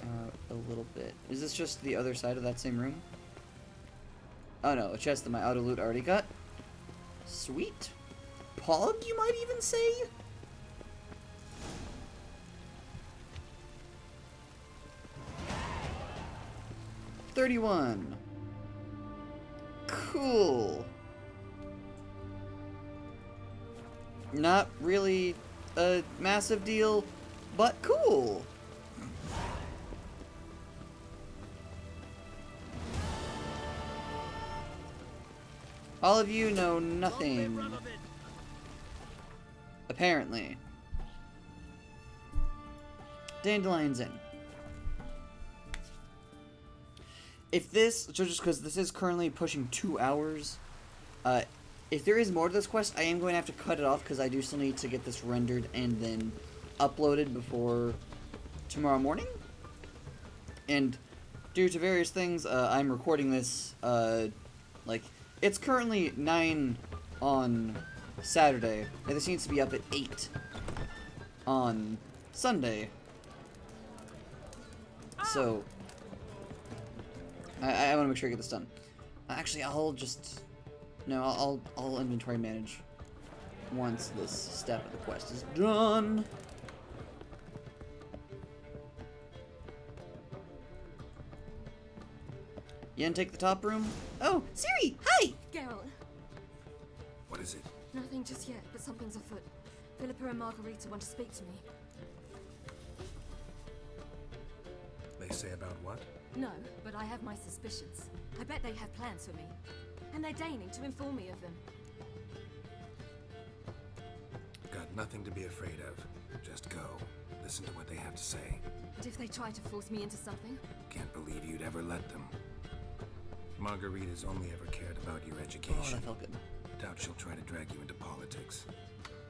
out a little bit. Is this just the other side of that same room? Oh no, a chest that my auto loot already got. Sweet. Pog, you might even say? $31. Cool. Not really a massive deal, but cool. All of you know nothing. Apparently. Dandelion's in. If this, just because this is currently pushing 2 hours, if there is more to this quest, I am going to have to cut it off because I do still need to get this rendered and then uploaded before tomorrow morning. And due to various things, I'm recording this, like, it's currently 9 on Saturday, and this needs to be up at 8 on Sunday. So, I want to make sure I get this done. Actually, I'll inventory manage once this step of the quest is done. You didn't take the top room? Oh, Siri, hi! Geralt. What is it? Nothing just yet, but something's afoot. Philippa and Margarita want to speak to me. They say about what? No, but I have my suspicions. I bet they have plans for me. And they're deigning to inform me of them. Got nothing to be afraid of. Just go. Listen to what they have to say. And if they try to force me into something? Can't believe you'd ever let them. Margarita's only ever cared about your education. Oh, that felt good. Doubt she'll try to drag you into politics.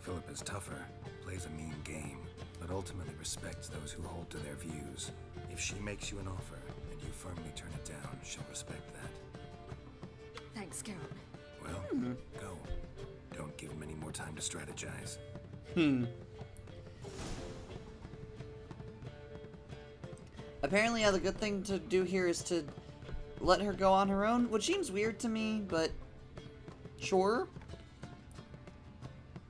Philippa's tougher, plays a mean game, but ultimately respects those who hold to their views. If she makes you an offer, and you firmly turn it down, she'll respect that. Thanks, Geralt. Well, go. Don't give them any more time to strategize. Apparently, the good thing to do here is to let her go on her own, which seems weird to me, but sure.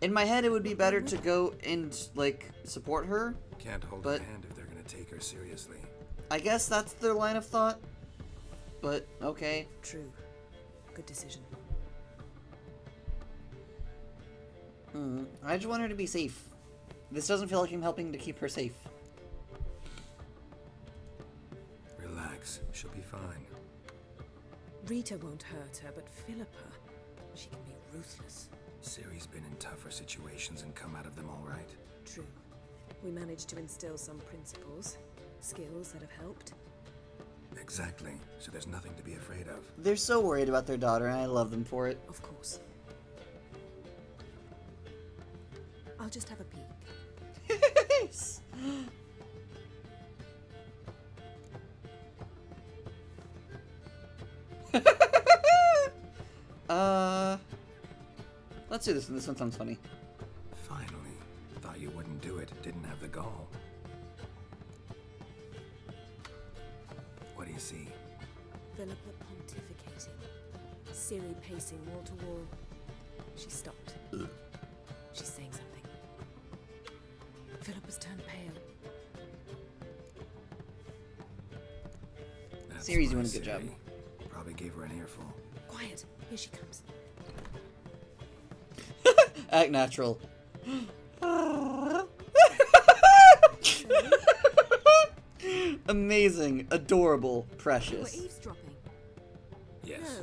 In my head, it would be better to go and, like, support her. Can't hold her hand if they're gonna take her seriously. I guess that's their line of thought. But, okay. True. Good decision. I just want her to be safe. This doesn't feel like I'm helping to keep her safe. Relax. She'll be fine. Rita won't hurt her, but Philippa, she can be ruthless. Ciri's been in tougher situations and come out of them all right. True. We managed to instill some principles, skills that have helped. Exactly. So there's nothing to be afraid of. They're so worried about their daughter, and I love them for it. Of course. I'll just have a peek. Let's do this one. This one sounds funny. Finally. Thought you wouldn't do it. Didn't have the gall. What do you see? Philippa pontificating. Ciri pacing wall to wall. She stopped. She's saying something. Philippa's turned pale. Ciri's doing a good job. Probably gave her an earful. Quiet. Here she comes. Act natural. Amazing, adorable, precious. We're eavesdropping. Yes.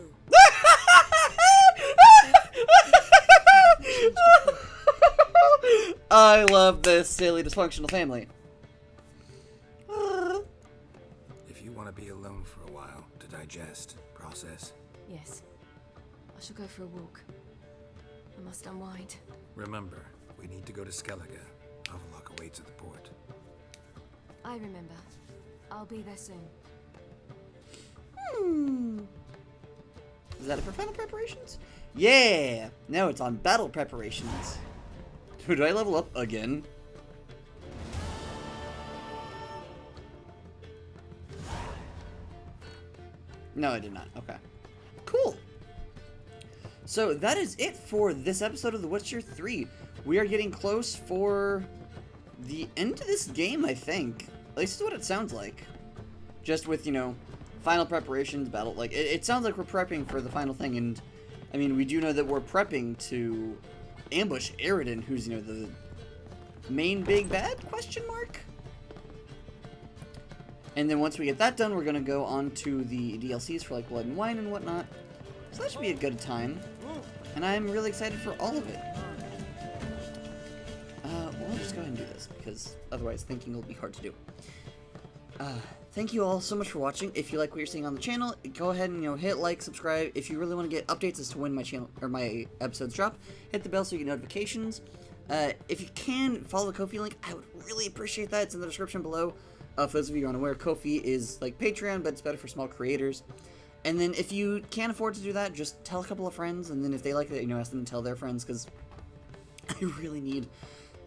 I love this silly dysfunctional family. If you want to be alone for a while to digest, process. Yes. I shall go for a walk. I must unwind. Remember, we need to go to Skellige. Avallac'h awaits at the port. I remember. I'll be there soon. Is that it for final preparations? Yeah! Now it's on battle preparations. Do I level up again? No, I did not. Okay. Cool. So that is it for this episode of The Witcher 3. We are getting close for the end of this game, I think. At least is what it sounds like. Just with, you know, final preparations, battle. Like, it sounds like we're prepping for the final thing. And, I mean, we do know that we're prepping to ambush Eredin, who's, you know, the main big bad, question mark? And then once we get that done, we're going to go on to the DLCs for, like, Blood and Wine and whatnot. So that should be a good time. And I'm really excited for all of it. We'll just go ahead and do this, because otherwise thinking will be hard to do. Thank you all so much for watching. If you like what you're seeing on the channel, go ahead and, you know, hit like, subscribe. If you really want to get updates as to when my channel or my episodes drop, hit the bell so you get notifications. If you can, follow the Ko-fi link. I would really appreciate that. It's in the description below. For those of you who are unaware, Ko-fi is like Patreon, but it's better for small creators. And then if you can't afford to do that, just tell a couple of friends, and then if they like it, ask them to tell their friends, because I really need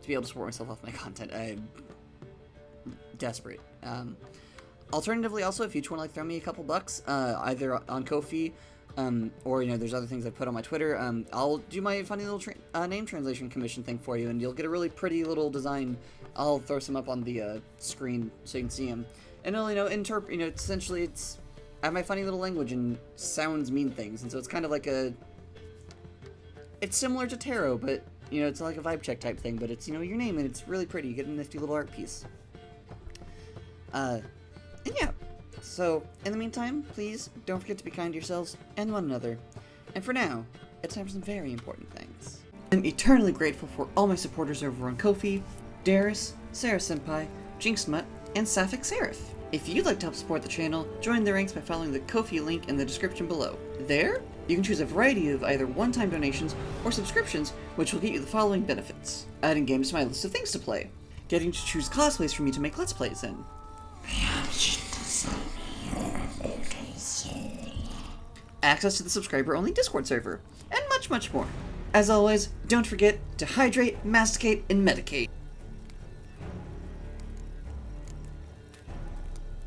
to be able to support myself off my content. I'm desperate. Alternatively, also, if you just want to throw me a couple bucks, either on Ko-fi, or there's other things I put on my Twitter. I'll do my funny little name translation commission thing for you, and you'll get a really pretty little design. I'll throw some up on the screen so you can see them, and it'll essentially I have my funny little language and sounds mean things, and so it's kind of like it's similar to tarot, but it's like a vibe check type thing, but it's your name, and it's really pretty. You get a nifty little art piece. And yeah. So, in the meantime, please don't forget to be kind to yourselves and one another. And for now, it's time for some very important things. I'm eternally grateful for all my supporters over on Ko-fi, Darius, Sarah Senpai, Jinxmutt, and Sapphic Seraph. If you'd like to help support the channel, join the ranks by following the Ko-fi link in the description below. There, you can choose a variety of either one-time donations or subscriptions, which will get you the following benefits. Adding games to my list of things to play. Getting to choose cosplays for me to make Let's Plays in. Access to the subscriber-only Discord server, and much, much more. As always, don't forget to hydrate, masticate, and medicate.